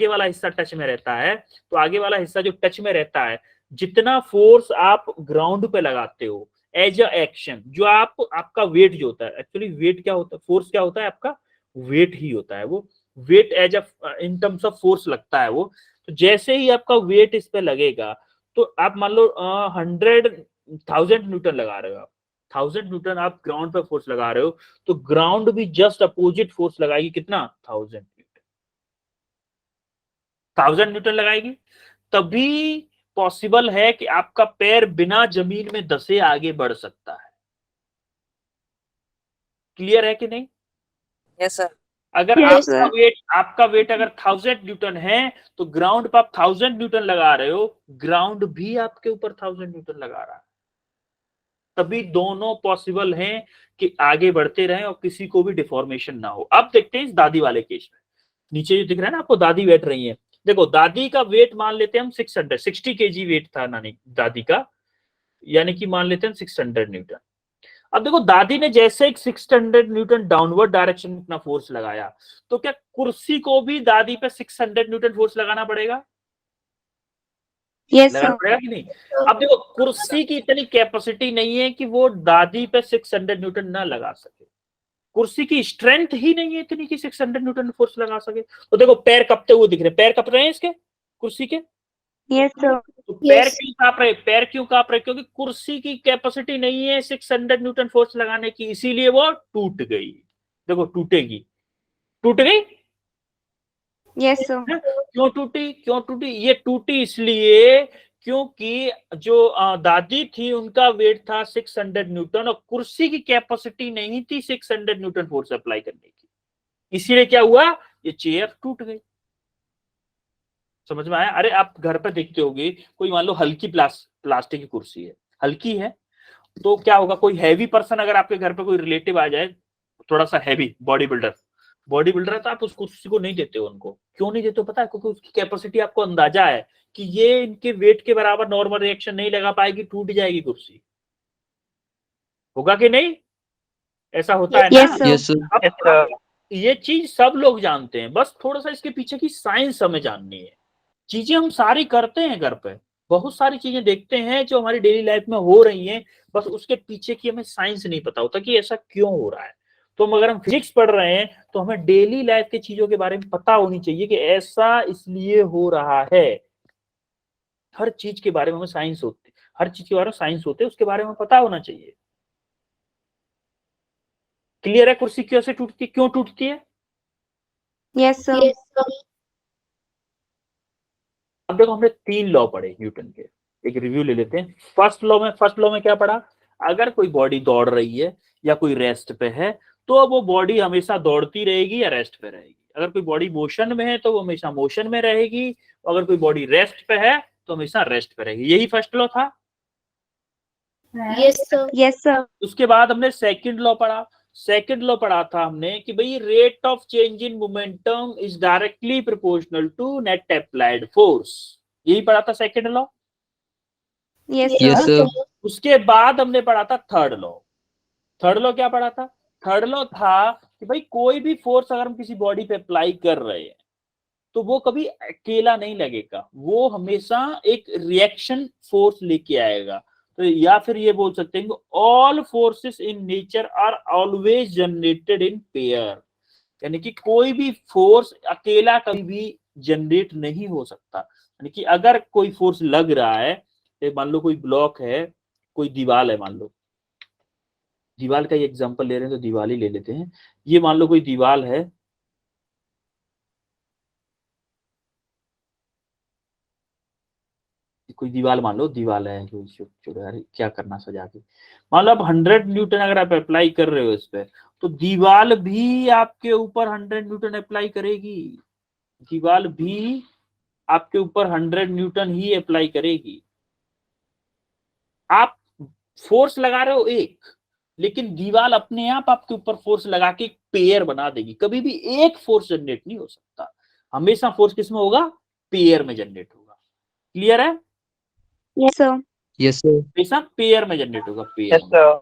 वाला हिस्सा टच में रहता है, तो आगे वाला हिस्सा जो टच में रहता है, जितना फोर्स आप ग्राउंड पे लगाते हो एज अ एक्शन, जो आपका वेट जो होता है, एक्चुअली वेट क्या होता है, फोर्स क्या होता है आपका, वेट ही होता है वो, weight as a in terms of force लगता है वो। तो जैसे ही आपका वेट इस पे लगेगा तो आप मान लो 100,000 न्यूटन लगा रहे हो, आप 1000 न्यूटन आप ग्राउंड पे फोर्स लगा रहे हो, तो ग्राउंड भी जस्ट अपोजिट फोर्स लगाएगी, कितना, 1000 न्यूटन लगाएगी। तभी पॉसिबल है कि आपका पैर बिना जमीन में धसे आगे बढ़ सकता है। क्लियर है कि नहीं? Yes sir. अगर Yes, आपका वेट अगर 1000 न्यूटन है तो ग्राउंड पर आप 1000 न्यूटन लगा रहे हो, ग्राउंड भी आपके ऊपर 1000 न्यूटन लगा रहा है। तभी दोनों पॉसिबल हैं कि आगे बढ़ते रहें और किसी को भी डिफॉर्मेशन ना हो। अब देखते हैं इस दादी वाले केस में। नीचे जो दिख रहा है ना आपको, दादी बैठ रही है। देखो दादी का वेट मान लेते हैं हम 60 केजी वेट था नानी दादी का, यानी कि मान लेते हैं 600 न्यूटन। अब देखो दादी ने जैसे एक 600 न्यूटन डाउनवर्ड डायरेक्शन में अपना फोर्स लगाया, तो क्या कुर्सी को भी दादी पे 600 न्यूटन फोर्स लगाना पड़ेगा? Yes, लगाना sir. पड़ेगा कि नहीं? अब देखो कुर्सी की इतनी कैपेसिटी नहीं है कि वो दादी पे 600 न्यूटन ना लगा सके, कुर्सी की स्ट्रेंथ ही नहीं है इतनी कि 600 न्यूटन फोर्स लगा सके। तो देखो पैर कपते हुए दिख रहे हैं, पैर कप रहे हैं इसके कुर्सी के। Yes, sir. तो पैर Yes. क्यों कांप रहे, पैर क्यों कांप रहे? क्योंकि कुर्सी की कैपेसिटी नहीं है 600 न्यूटन फोर्स लगाने की, इसीलिए वो टूट गई। देखो टूटेगी, टूट गई। Yes, sir. क्यों टूटी? क्यों टूटी? ये टूटी इसलिए क्योंकि जो दादी थी उनका वेट था 600 न्यूटन और कुर्सी की कैपेसिटी नहीं थी 600 न्यूटन फोर्स अप्लाई करने की, इसीलिए क्या हुआ, ये चेयर टूट गई। समझ में आया? अरे आप घर पर देखते होगे, कोई मान लो हल्की प्लास्टिक की कुर्सी है, हल्की है, तो क्या होगा, कोई हैवी पर्सन अगर आपके घर पे कोई रिलेटिव आ जाए, थोड़ा सा हैवी बॉडी बिल्डर है, तो आप उस कुर्सी को नहीं देते हो उनको। क्यों नहीं देते हो पता है? क्योंकि उसकी कैपेसिटी आपको अंदाजा है कि ये इनके वेट के बराबर नॉर्मल रिएक्शन नहीं लगा पाएगी, टूट जाएगी कुर्सी। होगा कि नहीं? ऐसा होता है ना? Yes, sir. Yes, sir. अब ये चीज सब लोग जानते हैं, बस थोड़ा सा इसके पीछे की साइंस हमें जाननी है। चीजें हम सारी करते हैं घर पे, बहुत सारी चीजें देखते हैं जो हमारी डेली लाइफ में हो रही हैं, बस उसके पीछे की हमें साइंस नहीं पता होता कि ऐसा क्यों हो रहा है। तो अगर हम फिजिक्स पढ़ रहे हैं तो हमें डेली लाइफ की चीजों के बारे में पता होनी चाहिए कि ऐसा इसलिए हो रहा है। हर चीज के बारे में हमें साइंस होती, हर चीज के बारे में साइंस होते हैं, उसके बारे में पता होना चाहिए। क्लियर है? कुर्सी कैसे टूटती, क्यों टूटती है? Yes, sir. Yes, sir. अब देखो हमने 3 लॉ पढ़े न्यूटन के, एक रिव्यू ले लेते हैं। फर्स्ट लॉ में क्या पढ़ा? अगर कोई बॉडी दौड़ रही है या कोई रेस्ट पे है तो वो बॉडी हमेशा दौड़ती रहेगी या रेस्ट पे रहेगी। अगर कोई बॉडी मोशन में है तो वो हमेशा मोशन में रहेगी, अगर कोई बॉडी रेस्ट पे है तो हमेशा रेस्ट पे रहेगी। यही फर्स्ट लॉ था। Yes, sir. Yes, sir. उसके बाद हमने सेकंड लॉ पढ़ा। सेकंड लॉ पढ़ा था हमने कि भाई rate of change in momentum is directly proportional to net applied force. यही पढ़ा था second law. Yes, Yes, sir. sir. उसके बाद हमने पढ़ा था थर्ड लॉ। थर्ड लॉ क्या पढ़ा था? थर्ड लॉ था कि भाई कोई भी फोर्स अगर हम किसी बॉडी पे अप्लाई कर रहे हैं तो वो कभी अकेला नहीं लगेगा, वो हमेशा एक रिएक्शन फोर्स लेके आएगा। तो या फिर ये बोल सकते हैं all forces in nature are always generated in pair, यानी कि कोई भी फोर्स अकेला कभी भी जनरेट नहीं हो सकता। यानी कि अगर कोई फोर्स लग रहा है, तो मान लो कोई ब्लॉक है, कोई दीवार है, मान लो दीवार का ही एग्जांपल ले रहे हैं तो दीवार ही ले लेते हैं। ये मान लो कोई दीवार है, कोई दीवार मान लो दीवार है, यार क्या करना सजा के, मान लो आप 100 न्यूटन अगर आप अप्लाई कर रहे हो इस पे, तो दीवार भी आपके ऊपर 100 न्यूटन अप्लाई करेगी। दीवार भी आपके ऊपर 100 न्यूटन ही अप्लाई करेगी। आप फोर्स लगा रहे हो एक, लेकिन दीवार अपने आप आपके ऊपर फोर्स लगा के एक पेयर बना देगी। कभी भी एक फोर्स जनरेट नहीं हो सकता, हमेशा फोर्स किसमें होगा? पेयर में जनरेट होगा। क्लियर है? Yes, sir. Yes, sir. हमेशा पेयर में जनरेट होगा, पेयर में।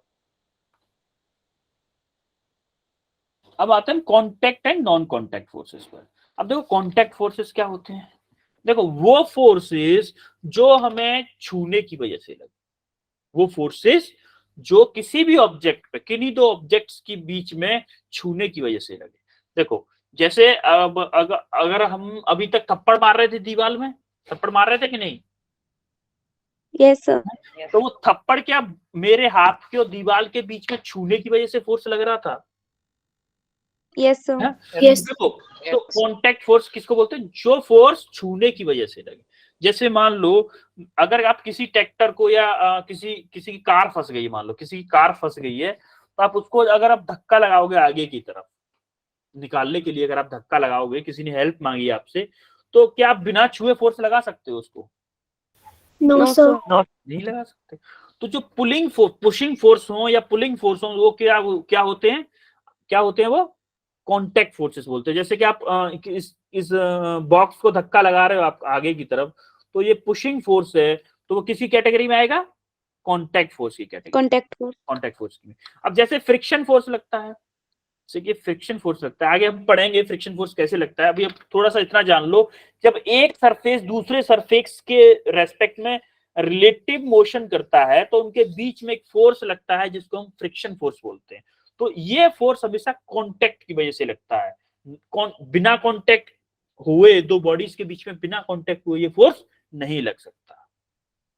अब आते हैं contact and non contact forces पर। अब देखो कॉन्टैक्ट फोर्सेस क्या होते हैं। देखो वो फोर्सेस जो हमें छूने की वजह से लगे, वो फोर्सेस जो किसी भी ऑब्जेक्ट पे, किन्हीं दो ऑब्जेक्ट्स के बीच में छूने की वजह से लगे। देखो जैसे अब अगर हम अभी तक थप्पड़ मार रहे थे दीवार में, थप्पड़ मार रहे थे कि नहीं? Yes, sir. तो वो थप्पड़ क्या मेरे हाथ के और दीवार के बीच में छूने की वजह से फोर्स लग रहा था? Yes, sir. Yes. देखो तो कॉन्टैक्ट फोर्स किसको बोलते हैं? जो फोर्स छूने की वजह से लगे। जैसे मान लो अगर आप किसी ट्रैक्टर को या किसी की कार फंस गई, मान लो किसी की कार फंस गई है, तो आप उसको अगर आप धक्का लगाओगे आगे की तरफ निकालने के लिए, अगर आप धक्का लगाओगे, किसी ने हेल्प मांगी आपसे, तो क्या आप बिना छुए फोर्स लगा सकते हो उसको? No, No, sir. sir. नहीं लगा सकते। तो जो पुशिंग फोर्स हो या पुलिंग फोर्स हो, वो क्या होते हैं? क्या होते हैं वो? कॉन्टेक्ट फोर्सेस बोलते हैं। जैसे कि आप इस बॉक्स को धक्का लगा रहे हो आप आगे की तरफ, तो ये पुशिंग फोर्स है, तो वो किसी कैटेगरी में आएगा, कॉन्टेक्ट फोर्स की category, contact force. Contact force की। अब जैसे फ्रिक्शन फोर्स लगता है, जैसे कि फ्रिक्शन फोर्स लगता है, आगे हम पढ़ेंगे फ्रिक्शन फोर्स कैसे लगता है। अभी अब थोड़ा सा इतना जान लो, जब एक सरफेस दूसरे सरफेस के रेस्पेक्ट में रिलेटिव मोशन करता है तो उनके बीच में एक फोर्स लगता है जिसको हम फ्रिक्शन फोर्स बोलते हैं। तो ये फोर्स हमेशा कांटेक्ट की वजह से लगता है। बिना कांटेक्ट हुए दो बॉडीज के बीच में बिना कांटेक्ट हुए ये फोर्स नहीं लग सकता।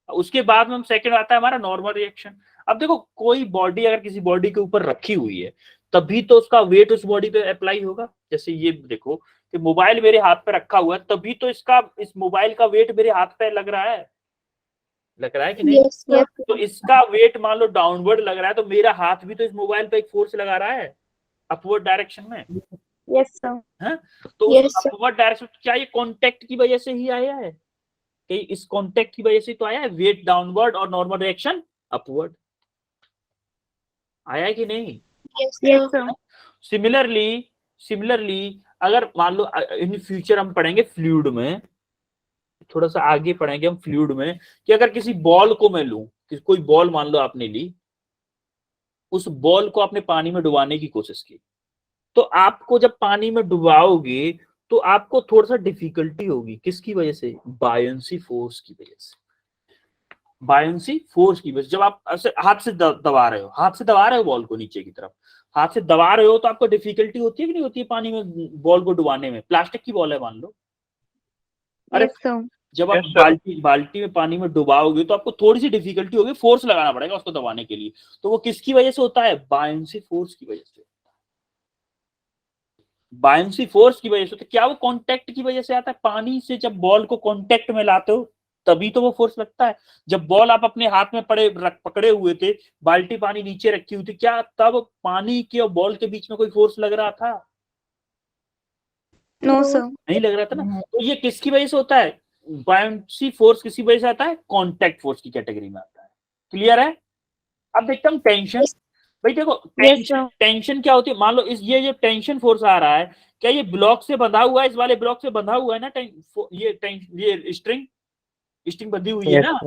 उसके बाद में हम सेकंड आता है हमारा नॉर्मल रिएक्शन। अब देखो कोई बॉडी अगर किसी बॉडी के ऊपर रखी हुई है तभी तो उसका वेट उस बॉडी पे अप्लाई होगा। जैसे ये देखो कि मोबाइल मेरे हाथ पे रखा हुआ है, तभी तो इस मोबाइल का वेट मेरे हाथ पे लग रहा है कि नहीं? Yes, sir. तो इसका वेट मान लो डाउनवर्ड लग रहा है, तो मेरा हाथ भी तो इस मोबाइल पे एक फोर्स लगा रहा है अपवर्ड डायरेक्शन में। Yes sir. है तो Yes, उस sir. अपवर्ड डायरेक्शन, क्या ये कांटेक्ट की वजह से ही आया है? कि इस कांटेक्ट की वजह से तो आया है, वेट डाउनवर्ड और नॉर्मल रिएक्शन अपवर्ड। आया है कि नहीं? Yes, yes sir. Sir. Similarly अगर मान लो इन फ्यूचर हम पढ़ेंगे फ्लूइड में, थोड़ा सा आगे पढ़ेंगे हम फ्लूइड में, कि अगर किसी बॉल को मैं लूं, कोई बॉल मान लो आपने ली, उस बॉल को आपने पानी में डुबाने की कोशिश की, तो आपको जब पानी में डुबाओगे तो आपको थोड़ा सा डिफिकल्टी होगी। किसकी वजह से? बायंसी फोर्स की वजह से। बायंसी फोर्स की वजह से जब आप ऐसे हाथ से दबा रहे हो बॉल को नीचे की तरफ, हाथ से दबा रहे हो, तो आपको डिफिकल्टी होती है कि नहीं होती है पानी में बॉल को डुबाने में? प्लास्टिक की बॉल है मान लो, अरे यस सर। जब आप बाल्टी में पानी में डुबाओगे तो आपको थोड़ी सी डिफिकल्टी होगी, फोर्स लगाना पड़ेगा उसको दबाने के लिए। तो वो किसकी वजह से होता है? बायंसी फोर्स की वजह से। बायंसी फोर्स की वजह से। तो क्या वो कांटेक्ट की वजह से आता है? पानी से जब बॉल को कांटेक्ट में लाते हो तभी तो वो फोर्स लगता है। जब बॉल आप अपने हाथ में पकड़े हुए थे, बाल्टी पानी नीचे रखी हुई थी, क्या तब पानी के और बॉल के बीच में कोई फोर्स लग रहा था? No sir. नहीं लग रहा था ना। तो ये किसकी वजह से होता है? बायंसी फोर्स किसी वजह से आता है? कांटेक्ट फोर्स की कैटेगरी में आता है। क्लियर है? अब देखता हूं टेंशन। भाई देखो टेंशन क्या होती है? मान लो ये जो टेंशन फोर्स आ रहा है, क्या ये ब्लॉक से बंधा हुआ है? इस वाले ब्लॉक से बंधा हुआ है ना ये स्ट्रिंग बंधी हुई है ना,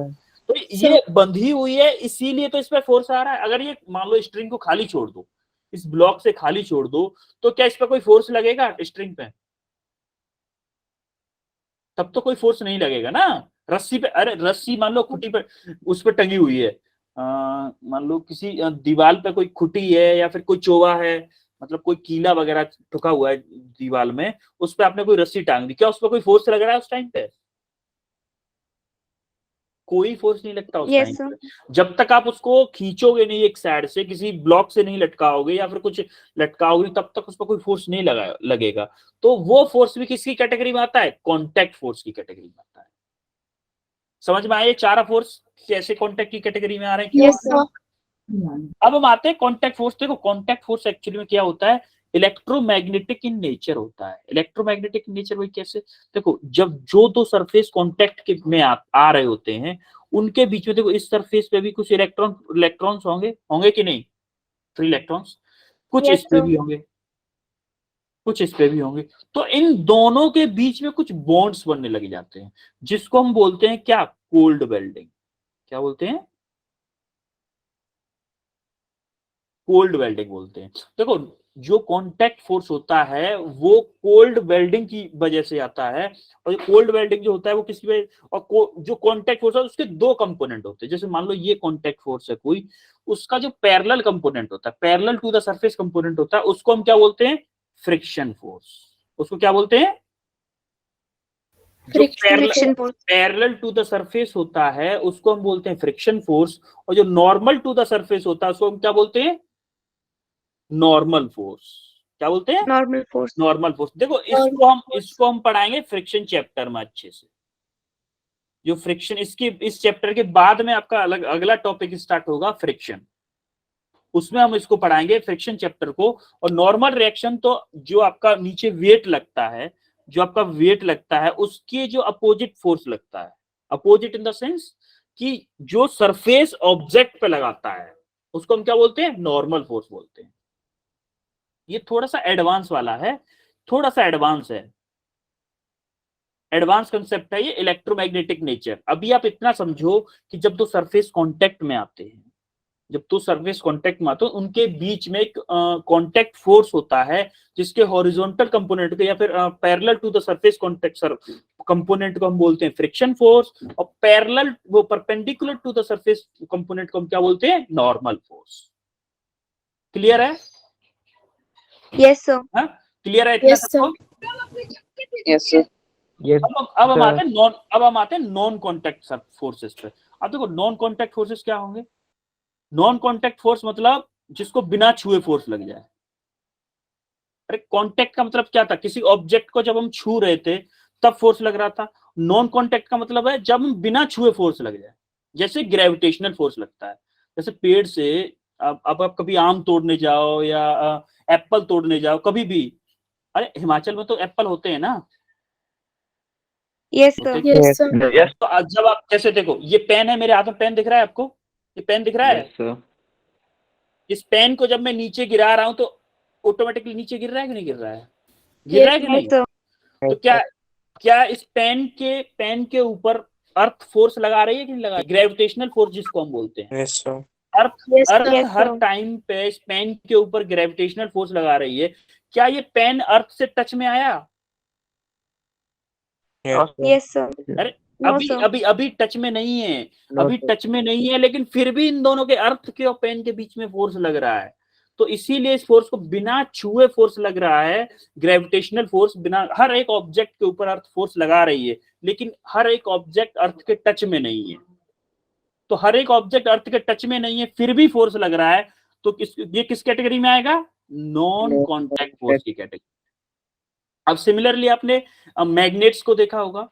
तो ये बंधी हुई है इसीलिए तो इस पे फोर्स आ रहा है। अगर ये मान लो स्ट्रिंग को खाली छोड़ दो, इस ब्लॉक से खाली छोड़ दो, तो क्या इस पे कोई फोर्स लगेगा स्ट्रिंग पे? तब तो कोई फोर्स नहीं लगेगा ना। रस्सी पे, अरे रस्सी मान लो खुटी पे उस पे टंगी हुई है, मान लो किसी दीवार पे कोई खुटी है या फिर कोई चोवा है, मतलब कोई कीला वगैरह ठुका हुआ है दीवार में, उस पे आपने कोई रस्सी टांग दी, क्या उस पर कोई फोर्स लग रहा है उस टाइम पे? कोई फोर्स नहीं लगता उस टाइम पे। जब तक आप उसको खींचोगे नहीं एक साइड से, किसी ब्लॉक से नहीं लटकाओगे या फिर कुछ लटकाओगे, तब तक उस पर कोई फोर्स नहीं लगेगा। तो वो फोर्स भी किसकी कैटेगरी में आता है? कांटेक्ट फोर्स की कैटेगरी में आता है। समझ में आया चार फोर्स कैसे कांटेक्ट की कैटेगरी में आ रहे हैं? Yes, sir. अब हम आते हैं कांटेक्ट फोर्स। देखो कांटेक्ट फोर्स एक्चुअली में क्या होता है? इलेक्ट्रोमैग्नेटिक इन नेचर होता है। इलेक्ट्रोमैग्नेटिक इन नेचर वही कैसे? देखो जब जो दो सरफेस कांटेक्ट के में आ रहे होते हैं, उनके बीच में देखो इस सरफेस पे भी कुछ इलेक्ट्रॉन्स होंगे कि नहीं? फ्री इलेक्ट्रॉन्स कुछ इस पे भी होंगे, कुछ इस पे भी होंगे। तो इन दोनों के बीच में कुछ बॉन्ड्स बनने लग जाते हैं, जिसको हम बोलते हैं क्या? Cold welding. क्या बोलते हैं? कोल्ड वेल्डिंग बोलते हैं। देखो जो कांटेक्ट फोर्स होता है वो कोल्ड वेल्डिंग की वजह से आता है, और कोल्ड वेल्डिंग जो होता है वो किसी वजह, और जो कांटेक्ट फोर्स है उसके दो कंपोनेंट होते हैं। जैसे मान लो ये कांटेक्ट फोर्स है कोई, उसका जो पैरेलल कंपोनेंट होता है, parallel to the surface component होता है, उसको हम क्या बोलते हैं? Friction force. उसको क्या बोलते हैं? जो friction force. Parallel to the surface होता है उसको हम बोलते हैं फ्रिक्शन फोर्स, और जो नॉर्मल टू द सरफेस होता है उसको हम क्या बोलते हैं? Normal force. क्या बोलते हैं? Normal force. Normal force. देखो इसको हम पढ़ाएंगे फ्रिक्शन चैप्टर में अच्छे से। जो फ्रिक्शन, इस चैप्टर के बाद में आपका अगला टॉपिक स्टार्ट होगा फ्रिक्शन, उसमें हम इसको पढ़ाएंगे फ्रिक्शन चैप्टर को। और नॉर्मल रिएक्शन तो जो आपका नीचे वेट लगता है, जो आपका वेट लगता है उसके जो अपोजिट फोर्स लगता है, अपोजिट इन द सेंस कि जो सरफेस ऑब्जेक्ट पे लगाता है उसको हम क्या बोलते हैं? नॉर्मल फोर्स बोलते हैं। ये थोड़ा सा एडवांस वाला है, थोड़ा सा एडवांस है, एडवांस कंसेप्ट है ये, इलेक्ट्रोमैग्नेटिक नेचर। अभी आप इतना समझो कि जब दो सरफेस कांटेक्ट में आते हैं, जब दो सरफेस कांटेक्ट में आते हैं उनके बीच में एक कांटेक्ट फोर्स होता है, जिसके हॉरिजॉन्टल कंपोनेंट को या फिर parallel to the surface contact component को हम बोलते हैं फ्रिक्शन फोर्स, और पैरेलल वो perpendicular to the surface component को हम क्या बोलते हैं, नॉर्मल फोर्स। क्लियर है? Yes, sir. हाँ, क्लियर है इतना Yes, sir. सबको? Yes sir. Yes. अब हम आते हैं नॉन कॉन्टैक्ट फोर्सेस पे। अब देखो नॉन कॉन्टैक्ट फोर्सेस क्या होंगे? नॉन कॉन्टैक्ट फोर्स मतलब जिसको बिना छुए फोर्स लग जाए। अरे कॉन्टैक्ट का मतलब क्या था? किसी ऑब्जेक्ट को जब हम छू रहे थे तब फोर्स लग रहा था। नॉन कॉन्टैक्ट का मतलब है जब हम बिना छुए फोर्स लग जाए, जैसे ग्रेविटेशनल फोर्स लगता है। जैसे पेड़ से अब आप कभी आम तोड़ने जाओ या एप्पल तोड़ने जाओ, कभी भी, अरे हिमाचल में तो एप्पल होते हैं ना, Yes, sir. होते हैं। Yes, sir. यस तो जब आप जैसे देखो, ये पेन है मेरे हाथ में, पेन दिख रहा है आपको? ये पेन दिख रहा है? सर। इस पेन को जब मैं नीचे गिरा रहा हूं तो ऑटोमेटिकली नीचे गिर रहा है कि नहीं गिर रहा है? गिर रहा है कि Yes, नहीं? sir. तो क्या इस पेन के ऊपर अर्थ फोर्स लगा रही है कि नहीं लगा? ग्रेविटेशनल फोर्स जिसको हम बोलते हैं। Yes sir. अर्थ Yes, sir. अर्थ Yes, हर sir. टाइम पे इस पेन के ऊपर ग्रेविटेशनल फोर्स लगा रही है। क्या ये पेन अर्थ से टच में आया? Yes, sir. अरे No, अभी sir. अभी अभी टच में नहीं है, अभी टच में नहीं है, लेकिन फिर भी इन दोनों के अर्थ के और पेन के बीच में फोर्स लग रहा है। तो इसीलिए इस फोर्स को बिना छुए फोर्स लग रहा है, ग्रेविटेशनल फोर्स। बिना, हर एक ऑब्जेक्ट के ऊपर अर्थ फोर्स लगा रही है, लेकिन हर एक ऑब्जेक्ट अर्थ के टच में नहीं है। तो हर एक ऑब्जेक्ट अर्थ के टच में नहीं है फिर भी फोर्स लग रहा है, तो ये किस कैटेगरी में आएगा? नॉन कॉन्टैक्ट फोर्स की कैटेगरी। अब सिमिलरली आपने मैग्नेट्स को देखा होगा।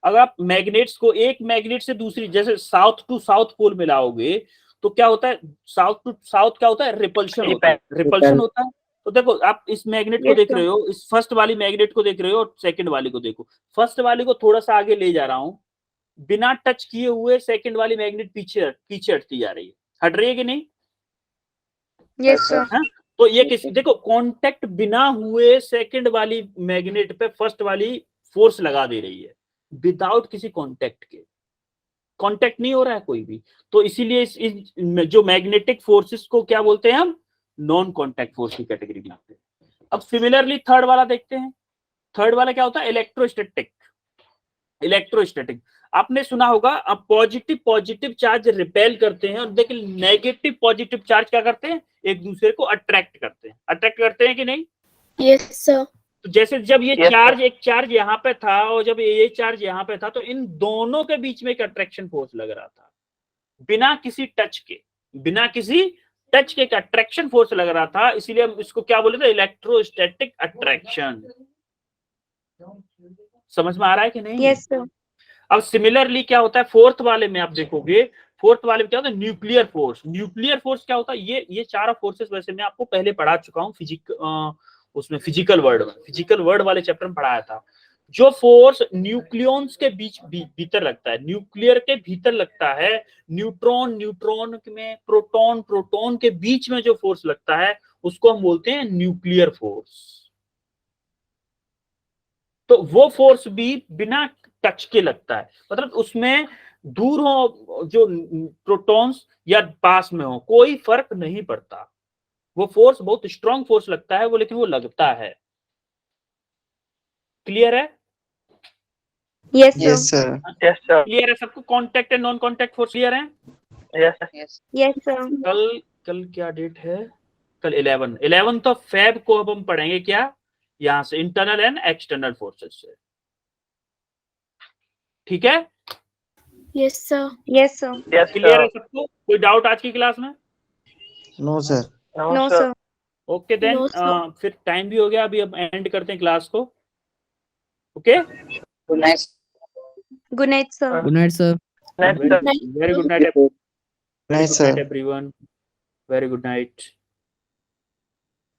अगर आप मैग्नेट्स को एक मैग्नेट से दूसरी, जैसे साउथ टू साउथ पोल मिलाओगे तो क्या होता है? साउथ टू साउथ क्या होता है? रिपल्शन होता है, रिपल्शन होता है। तो देखो आप इस मैग्नेट को Yes, देख sir. रहे हो, इस फर्स्ट वाली मैग्नेट को देख रहे हो और सेकंड वाली को देखो। फर्स्ट वाली को थोड़ा सा आगे ले जा रहा हूं, बिना टच किए हुए सेकंड वाली मैग्नेट पीछे हटती जा रही है। हट रही है कि नहीं? Yes, sir. हाँ? तो ये देखो, कांटेक्ट बिना हुए सेकंड वाली मैग्नेट पे फर्स्ट वाली फोर्स लगा दे रही है, विदाउट किसी कांटेक्ट के। कांटेक्ट नहीं हो रहा है कोई भी, तो इसीलिए इस जो मैग्नेटिक फोर्सेस को क्या बोलते हैं हम? नॉन कांटेक्ट फोर्स की कैटेगरी में आते हैं। अब सिमिलरली थर्ड वाला देखते हैं। थर्ड वाला क्या होता है? इलेक्ट्रोस्टैटिक। इलेक्ट्रोस्टैटिक आपने सुना होगा, अब पॉजिटिव चार्ज रिपेल करते हैं और देखिए नेगेटिव पॉजिटिव चार्ज क्या करते हैं? एक दूसरे को अट्रैक्ट करते हैं। अट्रैक्ट करते हैं कि नहीं? Yes, sir. तो जैसे जब ये Yes, चार्ज, एक चार्ज यहाँ पे था और जब ये चार्ज यहाँ पे था, तो इन दोनों के बीच में एक अट्रैक्शन फोर्स लग रहा था, बिना किसी टच के, बिना किसी टच के एक अट्रैक्शन फोर्स लग रहा था। इसीलिए हम इसको क्या बोले थे? Electrostatic attraction. समझ में आ रहा है कि नहीं? Yes, sir. अब सिमिलरली क्या होता है फोर्थ वाले में? आप देखोगे फोर्थ वाले में क्या होता है? Nuclear force. न्यूक्लियर फोर्स क्या होता है? ये चारों फोर्सेस वैसे मैं आपको पहले पढ़ा चुका हूँ उसमें फिजिकल वर्ड वाले चैप्टर में पढ़ाया था। जो फोर्स न्यूक्लियॉन्स के भीतर लगता है, न्यूक्लियर के भीतर लगता है, न्यूट्रॉन में प्रोटॉन के बीच में जो फोर्स लगता है उसको हम बोलते हैं न्यूक्लियर फोर्स। तो वो फोर्स भी बिना टच के लगता है, मतलब उसमें दूर हो जो प्रोटॉन्स या पास में हो, कोई फर्क नहीं पड़ता। वो फोर्स बहुत स्ट्रॉन्ग फोर्स लगता है वो, लेकिन वो लगता है। क्लियर है? Yes, sir. Yes, sir. Yes sir. Clear है सबको? Contact and non contact force clear है? Yes Yes, sir. कल क्या डेट है? कल 11 ऑफ फेब को अब हम पढ़ेंगे क्या? यहां से इंटरनल एंड एक्सटर्नल फोर्सेस से। ठीक है? Yes, sir. Yes, sir. Yes clear है सबको? कोई डाउट आज की क्लास में? No, sir. No, sir. Okay then, No, sir. फिर टाइम भी हो गया, अभी अब एंड करते हैं क्लास को। Okay, good night. Good night, sir. Good night, sir. Very good night, Night, sir. Everyone, very good night.